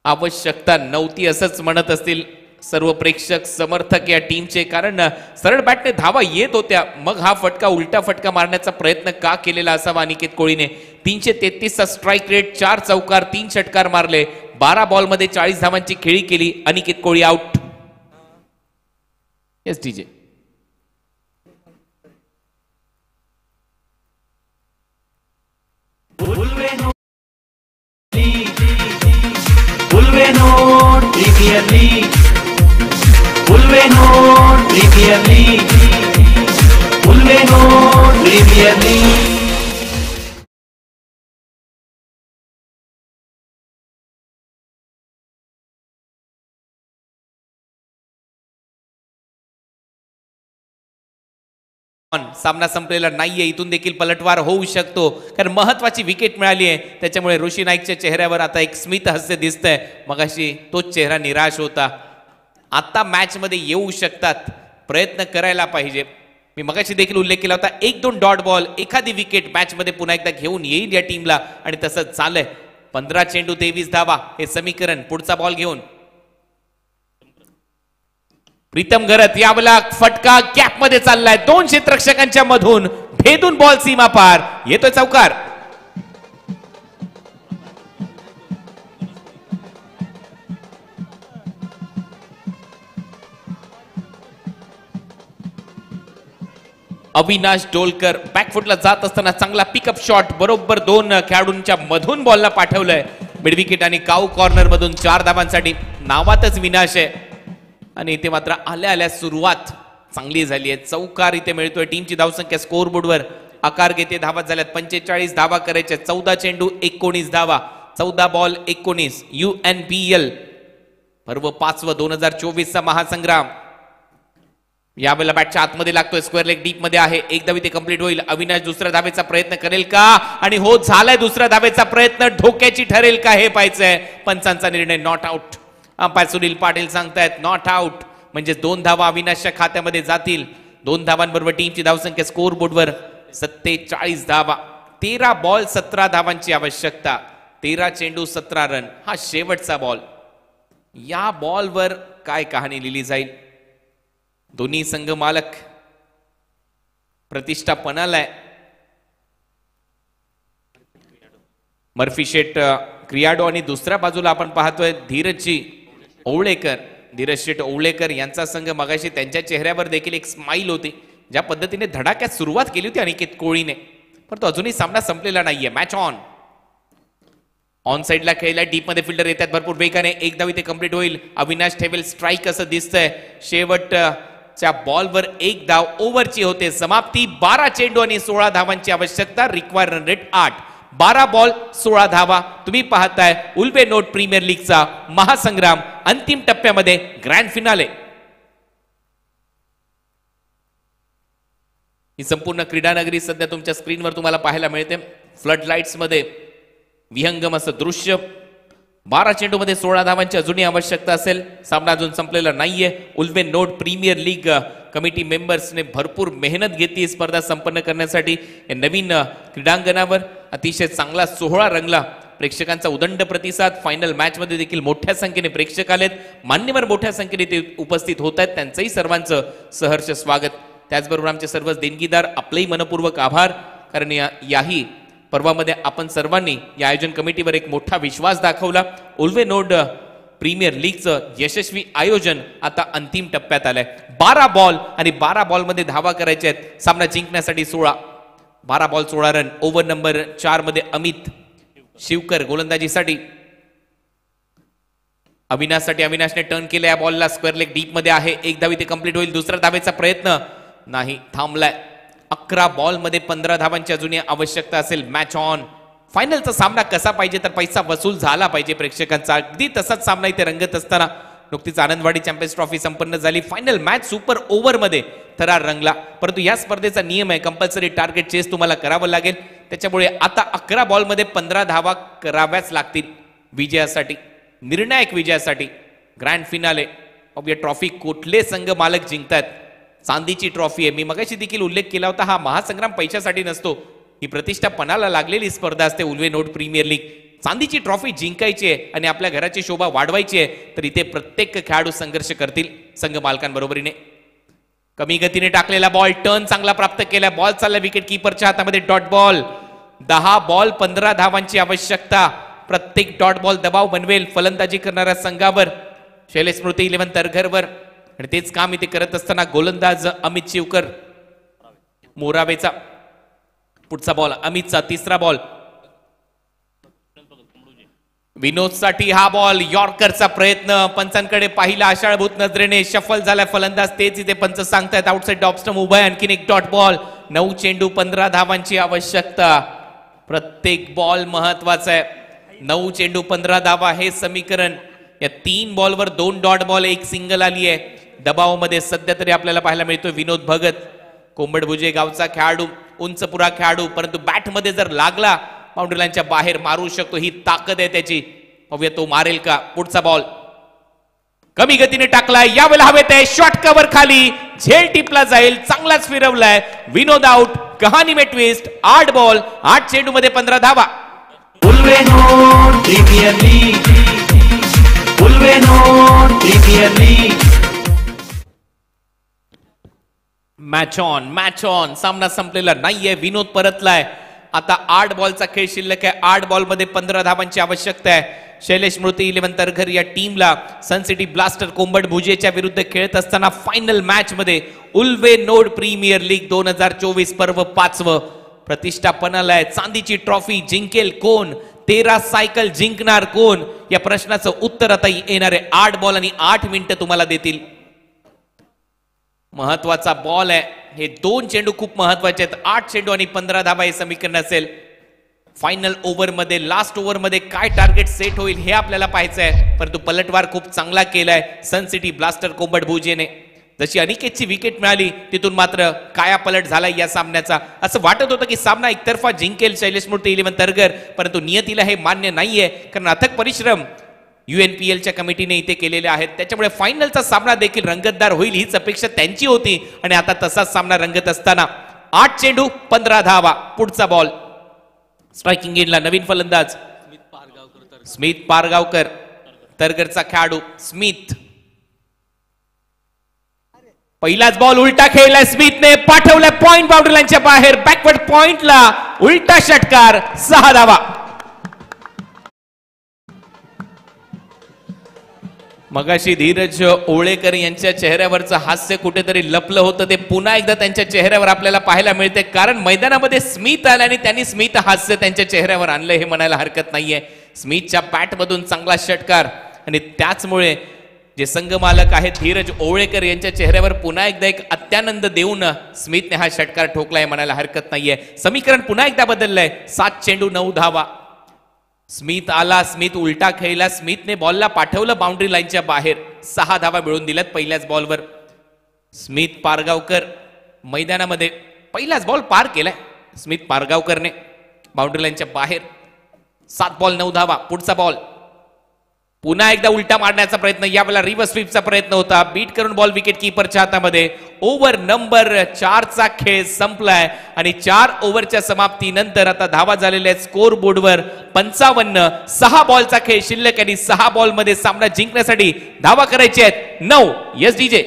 आवश्यकता नव्हती असंच म्हणत असतील सर्व प्रेक्षक समर्थक या टीमचे, कारण सरळ बॅटने धावा येत होत्या. मग हा फटका, उलटा फटका मारण्याचा प्रयत्न का केलेला असावा अनिकेत कोळीने? 333चा स्ट्राईक रेट, 4 चौकार 3 षटकार मारले. 12 बॉल मध्ये 40 धावांची खेळी केली. Aniket Koli out. Yes DJ. Ulvenor Premier League. Ulvenor Premier League. Ulvenor Premier League. सामना संपलेला नाहीये. इथून देखील पलटवार होऊ शकतो, कारण महत्वाची विकेट मिळाली आहे. त्याच्यामुळे ऋषी नाईकच्या चेहऱ्यावर आता एक स्मित हास्य दिसतंय. मगाशी तोच चेहरा निराश होता. आता मॅच मध्ये येऊ शकतात, प्रयत्न करायला पाहिजे. मी मगाशी देखील उल्लेख केला होता, 1-2 डॉट बॉल, एखादी विकेट मॅच मध्ये पुन्हा एकदा घेऊन येईल या टीमला, आणि तसंच झालंय. 15 चेंडू 23 धावा हे समीकरण. पुढचा बॉल घेऊन प्रीतम घरत. यावेळेला फटका गॅप मध्ये चाललाय. 2 क्षेत्ररक्षकांच्या मधून भेदून बॉल सीमा पार. येतोय चौकार. अविनाश डोलकर बॅकफुटला जात असताना चांगला पिकअप शॉट, बरोबर 2 खेळाडूंच्या मधून बॉलला पाठवलंय. मिडविकेट आणि काऊ कॉर्नर मधून 4 धावांसाठी. नावातच विनाश आहे आणि इथे मात्र आल्या आल्या सुरुवात चांगली झाली आहे. चौकार इथे मिळतोय. टीमची धावसंख्या स्कोर बोर्डवर आकार घेते. धावा झाल्यात 45 धावा करायच्या. 14 चेंडू 19 धावा. 14 बॉल 19. UNPL पर्व 5व 2024चा महासंग्राम. यावेळेला बॅटच्या आतमध्ये लागतोय. स्क्वेअर लेग डीप मध्ये आहे. एकदा इथे कंप्लीट होईल. अविनाश दुसऱ्या धावेचा प्रयत्न करेल का? आणि हो, झालाय दुसऱ्या धावेचा प्रयत्न. धोक्याची ठरेल का हे पाहायचंय. पंचांचा निर्णय not out. Umpire Sunil Patil सांगतायत नॉट आउट, म्हणजे 2 धावा अविनाशच्या खात्यामध्ये जातील. 2 धावांबरोबर टीमची धावसंख्या स्कोर बोर्डवर 47 धावा. 13 बॉल 17 धावांची आवश्यकता. 13 चेंडू 17 रन. हा शेवटचा बॉल. या बॉलवर काय कहाणी लिहिली जाईल? दोन्ही संघ मालक प्रतिष्ठा पणालाय. मर्फी शेट क्रियाडो आणि दुसऱ्या बाजूला आपण पाहतोय धीरजजी ओवळेकर, धीरज शेठ ओवळेकर यांचा संघ. मगाशी त्यांच्या चेहऱ्यावर देखील एक स्माइल होती. ज्या पद्धतीने धडाक्यात सुरुवात केली होती अनिकेत कोळीने, परंतु अजूनही सामना संपलेला नाहीये. मॅच ऑन साइडला खेळला, डीप मध्ये फिल्डर येतात भरपूर वेगाने. एक धाव इथे कंप्लीट होईल. अविनाश ठेवेल स्ट्राईक असं दिसतंय. शेवटच्या बॉलवर एक धाव, ओव्हरची होते समाप्ती. 12 चेंडू आणि 16 धावांची आवश्यकता. Require run rate 8. 12 बॉल 16 धावा. तुम्ही पाहताय उल्वे नोट प्रीमियर लीगचा महासंग्राम अंतिम टप्प्यामध्ये ग्रँड फिनाले. ही संपूर्ण क्रीडानगरी सध्या तुमच्या स्क्रीनवर तुम्हाला पाहायला मिळते. फ्लड लाईट्स मध्ये विहंगम असं दृश्य. 12 चेंडू मध्ये 16 धावांची अजूनही आवश्यकता असेल. सामना अजून संपलेला नाहीये. Ulwe note premier league committee मेंबर्सने भरपूर मेहनत घेतली स्पर्धा संपन्न करण्यासाठी. या नवीन क्रीडांगणावर अतिशय चांगला सोहळा रंगला. प्रेक्षकांचा उदंड प्रतिसाद. फायनल मॅच मध्ये देखील मोठ्या संख्येने प्रेक्षक आलेत. मान्यवर मोठ्या संख्येने ते उपस्थित होत आहेत. त्यांचंही सर्वांचं सहर्ष स्वागत. त्याचबरोबर आमचे सर्व देणगीदार आपलेही मनपूर्वक आभार, कारण याही पर्वामध्ये आपण सर्वांनी या आयोजन कमिटीवर एक मोठा विश्वास दाखवला. उल्वे नोट प्रीमियर लीगचं यशस्वी आयोजन आता अंतिम टप्प्यात आलंय. 12 बॉल आणि 12 बॉल मध्ये धावा करायच्या आहेत. सामना जिंकण्यासाठी 16. 12 बॉल 16 रन. ओव्हर नंबर 4 मध्ये अमित शिवकर गोलंदाजीसाठी. अविनाशसाठी अविनाशने टर्न केलं. या बॉलला स्क्वेअर लेग डीप मध्ये आहे. एक धाव इथे कंप्लीट होईल. दुसऱ्या धावेचा प्रयत्न नाही, थांबलाय. 11 बॉल मध्ये 15 धावांची अजूनही आवश्यकता असेल. Match on. फायनलचा सामना कसा पाहिजे तर पैसा वसूल झाला पाहिजे प्रेक्षकांचा. अगदी तसाच सामना इथे रंगत असताना नुकतीच आनंदवाडी चॅम्पियन्स ट्रॉफी संपन्न झाली. फायनल मॅच सुपर ओव्हर मध्ये थरार रंगला. परंतु या स्पर्धेचा नियम आहे कंपल्सरी टार्गेट चेस तुम्हाला करावं लागेल. त्याच्यामुळे आता 11 बॉल मध्ये 15 धावा कराव्याच लागतील विजयासाठी, निर्णायक विजयासाठी. ग्रँड फिनाले ऑफ या ट्रॉफी कुठले संघ मालक जिंकतात. चांदीची ट्रॉफी आहे. मी मगाशी देखील उल्लेख केला होता, हा महासंग्राम पैशासाठी नसतो. ही प्रतिष्ठा पणाला लागलेली स्पर्धा असते उल्वे नोट प्रीमियर लीग. चांदीची ट्रॉफी जिंकायची आहे आणि आपल्या घराची शोभा वाढवायची आहे, तर इथे प्रत्येक खेळाडू संघर्ष करतील संघ मालकांबरोबरीने. कमी गतीने टाकलेला बॉल, टर्न चांगला प्राप्त केला. बॉल चालला विकेट किपरच्या हातामध्ये. Dot ball. 10 बॉल 15 धावांची आवश्यकता. प्रत्येक डॉट बॉल दबाव बनवेल फलंदाजी करणाऱ्या संघावर. शैलेश स्मृती 11 तरघरवर. आणि तेच काम इथे करत असताना गोलंदाज अमित शिवकर. मोरावेचा पुढचा बॉल, अमितचा तिसरा बॉल. विनोदसाठी हा बॉल. यॉर्करचा प्रयत्न. पंचांकडे पाहिला आशाळभूत नजरेने. शफल झाला फलंदाज. तेच इथे पंच सांगतायत आउटसाइड ऑफ स्टंप उभा आहे. आणखीन एक डॉट बॉल. 9 चेंडू 15 धावांची आवश्यकता. प्रत्येक बॉल महत्वाचा आहे. 9 चेंडू 15 धावा हे समीकरण. या 3 बॉलवर 2 डॉट बॉल, 1 सिंगल आली आहे. दबावामध्ये सध्या तरी आपल्याला पाहायला मिळतोय विनोद भगत. कोंबडभुजे गावचा खेळाडू, उंचपुरा खेळाडू, परंतु बॅट मध्ये जर लागला बाउंड्री लाईनच्या बाहेर मारू शकतो. ही ताकद आहे त्याची. पाहूया तो मारेल का. पुढचा बॉल कमी गतीने टाकलाय. यावेळेला हवेत आहे. शॉर्ट कव्हर खाली. झेल टिपला जाईल. चांगलाच फिरवलाय. विनोद आउट. कहाणी में ट्विस्ट. 8 बॉल 8 चेंडू मध्ये 15 धावा. Ulwe note premier League. Ulwe note premier League. Match on. सामना संपलेला नाहीये. विनोद परतलाय. आता 8 बॉलचा खेळ शिल्लक आहे. 8 बॉल मध्ये 15 धावांची आवश्यकता आहे. शैलेश स्मृती 11 तरघर या टीमला सन सिटी ब्लास्टर कोंबड भुजेच्या विरुद्ध खेळत असताना फायनल मॅच मध्ये उल्वे नोट प्रीमियर लीग 2024 पर्व 5वं प्रतिष्ठा पणाला आहे. चांदीची ट्रॉफी जिंकेल कोण. 13 सायकल जिंकणार कोण. या प्रश्नाचं उत्तर आता येणारे 8 बॉल आणि 8 मिनिटं तुम्हाला देतील. महत्वाचा बॉल आहे. हे 2 चेंडू खूप महत्वाचे आहेत. 8 चेंडू आणि 15 धावा हे समीकरण असेल. फायनल ओव्हर मध्ये, लास्ट ओव्हर मध्ये काय टार्गेट सेट होईल हे आपल्याला पाहायचं आहे. परंतु पलटवार खूप चांगला केलाय सन सिटी ब्लास्टर कोंबड भुजेने. जशी अनिकेतची विकेट मिळाली तिथून मात्र काया पलट झाला या सामन्याचा. असं वाटत होतं की सामना एकतर्फा जिंकेल शैलेश स्मृती 11 तरघर, परंतु नियतीला हे मान्य नाहीये, कारण अथक परिश्रम UNPLच्या कमिटीने इथे केलेले आहेत. त्याच्यामुळे फायनलचा सामना देखील रंगतदार होईल हीच अपेक्षा त्यांची होती. आणि आता तसाच सामना रंगत असताना 8 चेंडू 15 धावा. पुढचा बॉल. स्ट्रायकिंग एंडला नवीन फलंदाज स्मिथ पारगावकर. तरघरचा खेळाडू स्मिथ. पहिलाच बॉल उलटा खेळलाय स्मिथने. पाठवलाय पॉइंट बाउंड्री लाईनच्या बाहेर. बॅकवर्ड पॉइंटला उलटा षटकार. 6 धावा. मगाशी धीरज ओळेकर यांच्या चेहऱ्यावरचं हास्य कुठेतरी लपलं होतं, ते पुन्हा एकदा त्यांच्या चेहऱ्यावर आपल्याला पाहायला मिळते, कारण मैदानामध्ये स्मित आला आणि त्यांनी स्मित हास्य त्यांच्या चेहऱ्यावर आणलं हे म्हणायला हरकत नाहीये. स्मितच्या बॅटमधून चांगला षटकार आणि त्याचमुळे जे संघ मालक आहेत धीरज ओळेकर यांच्या चेहऱ्यावर पुन्हा एकदा एक अत्यानंद देऊन स्मितने हा षटकार ठोकलाय म्हणायला हरकत नाहीये. समीकरण पुन्हा एकदा बदललंय. 7 चेंडू 9 धावा. स्मित आला, स्मित उलटा खेळला, स्मितने बॉलला पाठवलं बाउंड्री लाईनच्या बाहेर. 6 धावा मिळवून दिल्यात पहिल्याच बॉलवर. स्मित पारगावकर मैदानामध्ये पहिलाच बॉल पार केलाय स्मित पारगावकरने बाउंड्री लाईनच्या बाहेर. 7 बॉल 9 धावा. पुढचा बॉल पुन्हा एकदा उलटा मारण्याचा प्रयत्न, यावेळेला रिव्हर्स स्वीपचा प्रयत्न होता. बीट करून बॉल विकेट कीपरच्या हातामध्ये. ओव्हर नंबर 4चा खेळ संपलाय आणि 4 ओव्हरच्या समाप्तीनंतर आता धावा झालेल्या आहेत स्कोर बोर्डवर 55. 6 बॉलचा खेळ शिल्लक आणि 6 बॉलमध्ये सामना जिंकण्यासाठी धावा करायचे आहेत 9. Yes DJ.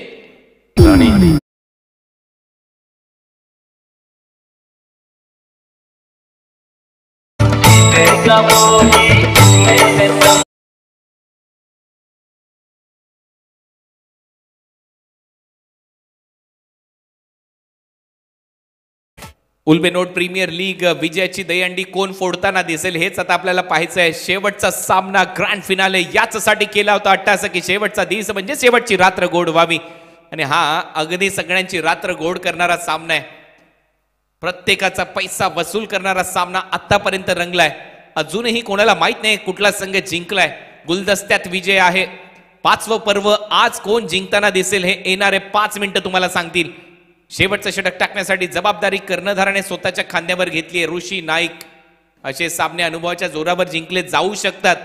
Ulwenode premier league विजयाची दहीहंडी कोण फोडताना दिसेल हेच आता आपल्याला पाहायचं आहे. शेवटचा सामना ग्रँड फिनाले याचसाठी केला होता अट्टास की शेवटचा दिवस म्हणजे शेवटची रात्र गोड व्हावी आणि हा अगदी सगळ्यांची रात्र गोड करणारा सामना आहे. प्रत्येकाचा पैसा वसूल करणारा सामना आतापर्यंत रंगलाय. अजूनही कोणाला माहित नाही कुठला संघ जिंकलाय. गुलदस्त्यात विजय आहे. 5वं पर्व आज कोण जिंकताना दिसेल हे येणारे 5 मिनिटं तुम्हाला सांगतील. शेवटचं षटक टाकण्यासाठी जबाबदारी कर्णधाराने स्वतःच्या खांद्यावर घेतली आहे. ऋषी नाईक. असे सामने अनुभवाच्या जोरावर जिंकले जाऊ शकतात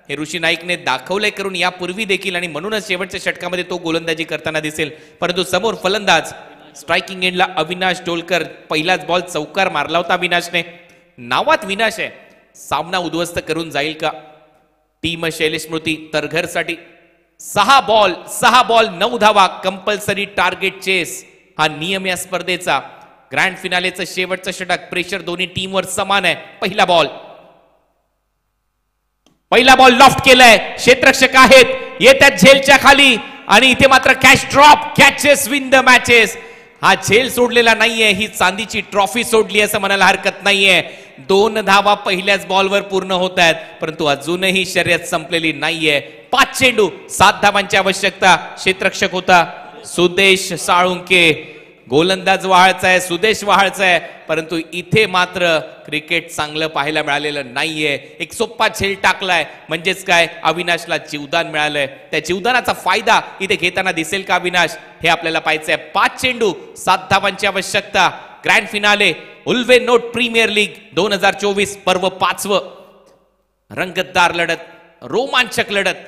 हे ऋषी नाईकने दाखवले करून यापूर्वी देखील आणि म्हणूनच शेवटच्या षटकामध्ये तो गोलंदाजी करताना दिसेल. परंतु समोर फलंदाज स्ट्रायकिंग एंडला अविनाश डोलकर. पहिलाच बॉल चौकार मारला होता अविनाशने. नावात विनाश आहे. सामना उद्ध्वस्त करून जाईल का टीम शैलेश स्मृती तरघरसाठी. 6 बॉल 9 धावा. कंपल्सरी टार्गेट चेस हा नियम या स्पर्धेचा. ग्रँड फिनालेचं शेवटचं षटक. प्रेशर दोन्ही टीमवर समान आहे. पहिला बॉल लॉफ्ट केलाय. क्षेत्ररक्षक आहेत येत्यात झेलच्या खाली आणि इथे मात्र catch drop. Catches win the matches. हा झेल सोडलेला नाहीये, ही चांदीची ट्रॉफी सोडली असं म्हणायला हरकत नाहीये. 2 धावा पहिल्याच बॉलवर पूर्ण होत आहेत परंतु अजूनही शर्यत संपलेली नाहीये. 5 चेंडू 7 धावांची आवश्यकता. क्षेत्ररक्षक होता सुदेश साळुंके. गोलंदाज वहाळचा आहे सुदेश वहाळचा आहे परंतु इथे मात्र क्रिकेट चांगलं पाहायला मिळालेलं नाहीये. एक सोप्पा झेल टाकलाय म्हणजेच काय अविनाशला जीवदान मिळालंय. त्या जीवदानाचा फायदा इथे घेताना दिसेल का अविनाश हे आपल्याला पाहायचंय. 5 चेंडू 7 धावांची आवश्यकता. ग्रँड फिनाले उल्बेनोड प्रीमियर लीग 2024 पर्व 5वं. रंगतदार लढत, रोमांचक लढत.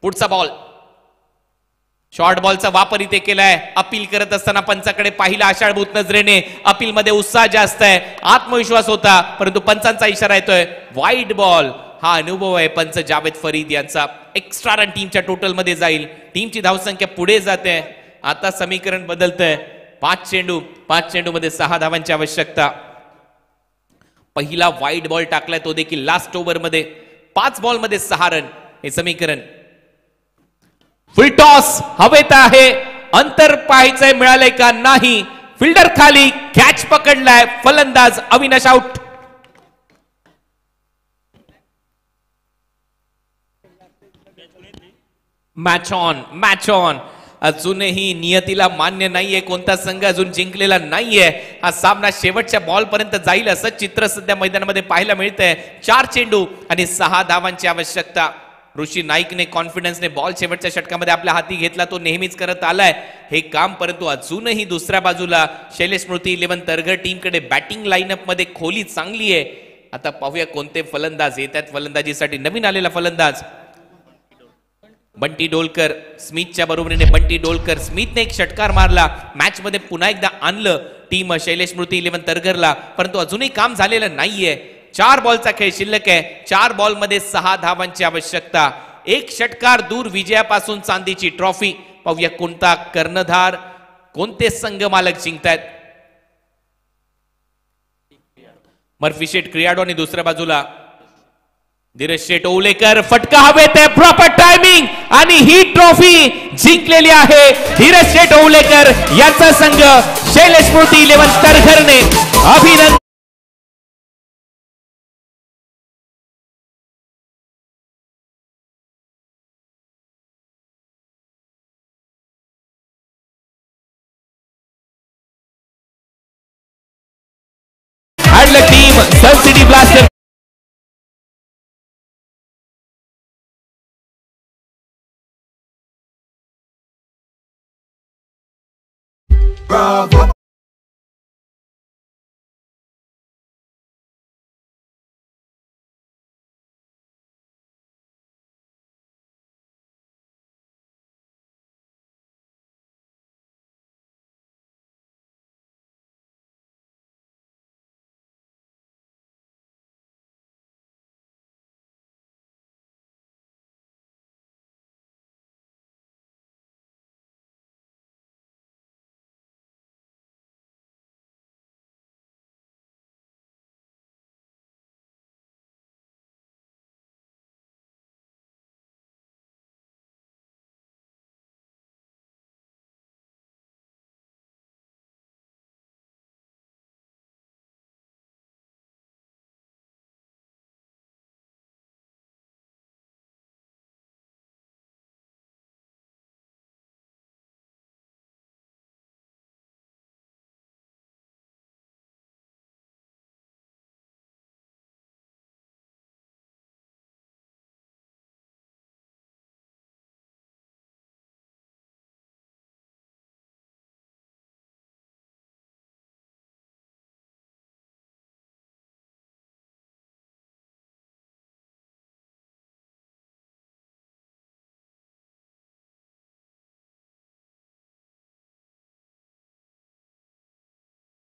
पुढचा बॉल. शॉर्ट बॉलचा वापर इथे केलाय. अपील करत असताना पंचाकडे पाहिला आषाढभूत नजरेने. अपील मध्ये उत्साह जास्त आहे, आत्मविश्वास होता परंतु पंचांचा इशारा येतोय वाईड बॉल. हा अनुभव आहे पंच जावेद फरीद यांचा. एक्स्ट्रा रन टीमच्या टोटल मध्ये जाईल. टीमची धावसंख्या पुढे जाते. आता समीकरण बदलतंय. 5 चेंडू मध्ये 6 धावांची आवश्यकता. पहिला वाईड बॉल टाकलाय तो देखील लास्ट ओव्हर मध्ये. 5 बॉल मध्ये 6 रन हे समीकरण. फुल टॉस हवेत आहे. अंतर पाहायचंय मिळालंय का नाही. फिल्डर खाली. कॅच पकडलाय. फलंदाज अविनाश आउट. Match on. अजूनही नियतीला मान्य नाहीये. कोणता संघ अजून जिंकलेला नाहीये. हा सामना शेवटच्या बॉल पर्यंत जाईल असं चित्र सध्या मैदानामध्ये पाहायला मिळतंय. 4 चेंडू आणि 6 धावांची आवश्यकता. ऋषी नाईकने कॉन्फिडन्सने बॉल शेवटच्या षटकामध्ये आपल्या हाती घेतला. तो नेहमीच करत आलाय हे काम परंतु अजूनही दुसऱ्या बाजूला शैलेश स्मृती 11 तरघर टीमकडे बॅटिंग लाईनअप मध्ये खोली चांगली आहे. आता पाहूया कोणते फलंदाज येतात फलंदाजीसाठी. नवीन आलेला फलंदाज बंटी डोलकर. स्मिथच्या बरोबरीने बंटी डोलकर. स्मिथने एक षटकार मारला. मॅच मध्ये पुन्हा एकदा आणलं टीम शैलेश स्मृती 11 तरघरला परंतु अजूनही काम झालेलं नाहीये. 4 बॉलचा खेळ शिल्लक आहे. 4 बॉल मध्ये 6 धावांची आवश्यकता. एक षटकार दूर विजयापासून चांदीची ट्रॉफी. पाहूया कोणता कर्णधार, कोणते संघ मालक जिंकतायत. मर्फी शेट क्रियाडो आणि दुसऱ्या बाजूला धीरज शेट ओलेकर. फटका हवेत आहे. प्रॉपर टायमिंग आणि ही ट्रॉफी जिंकलेली आहे धीरज शेठ ओवलेकर यांचा संघ शैलेश मोती 11 तरघरने. अभिनंदन. टीम सन सिटी ब्लास्टर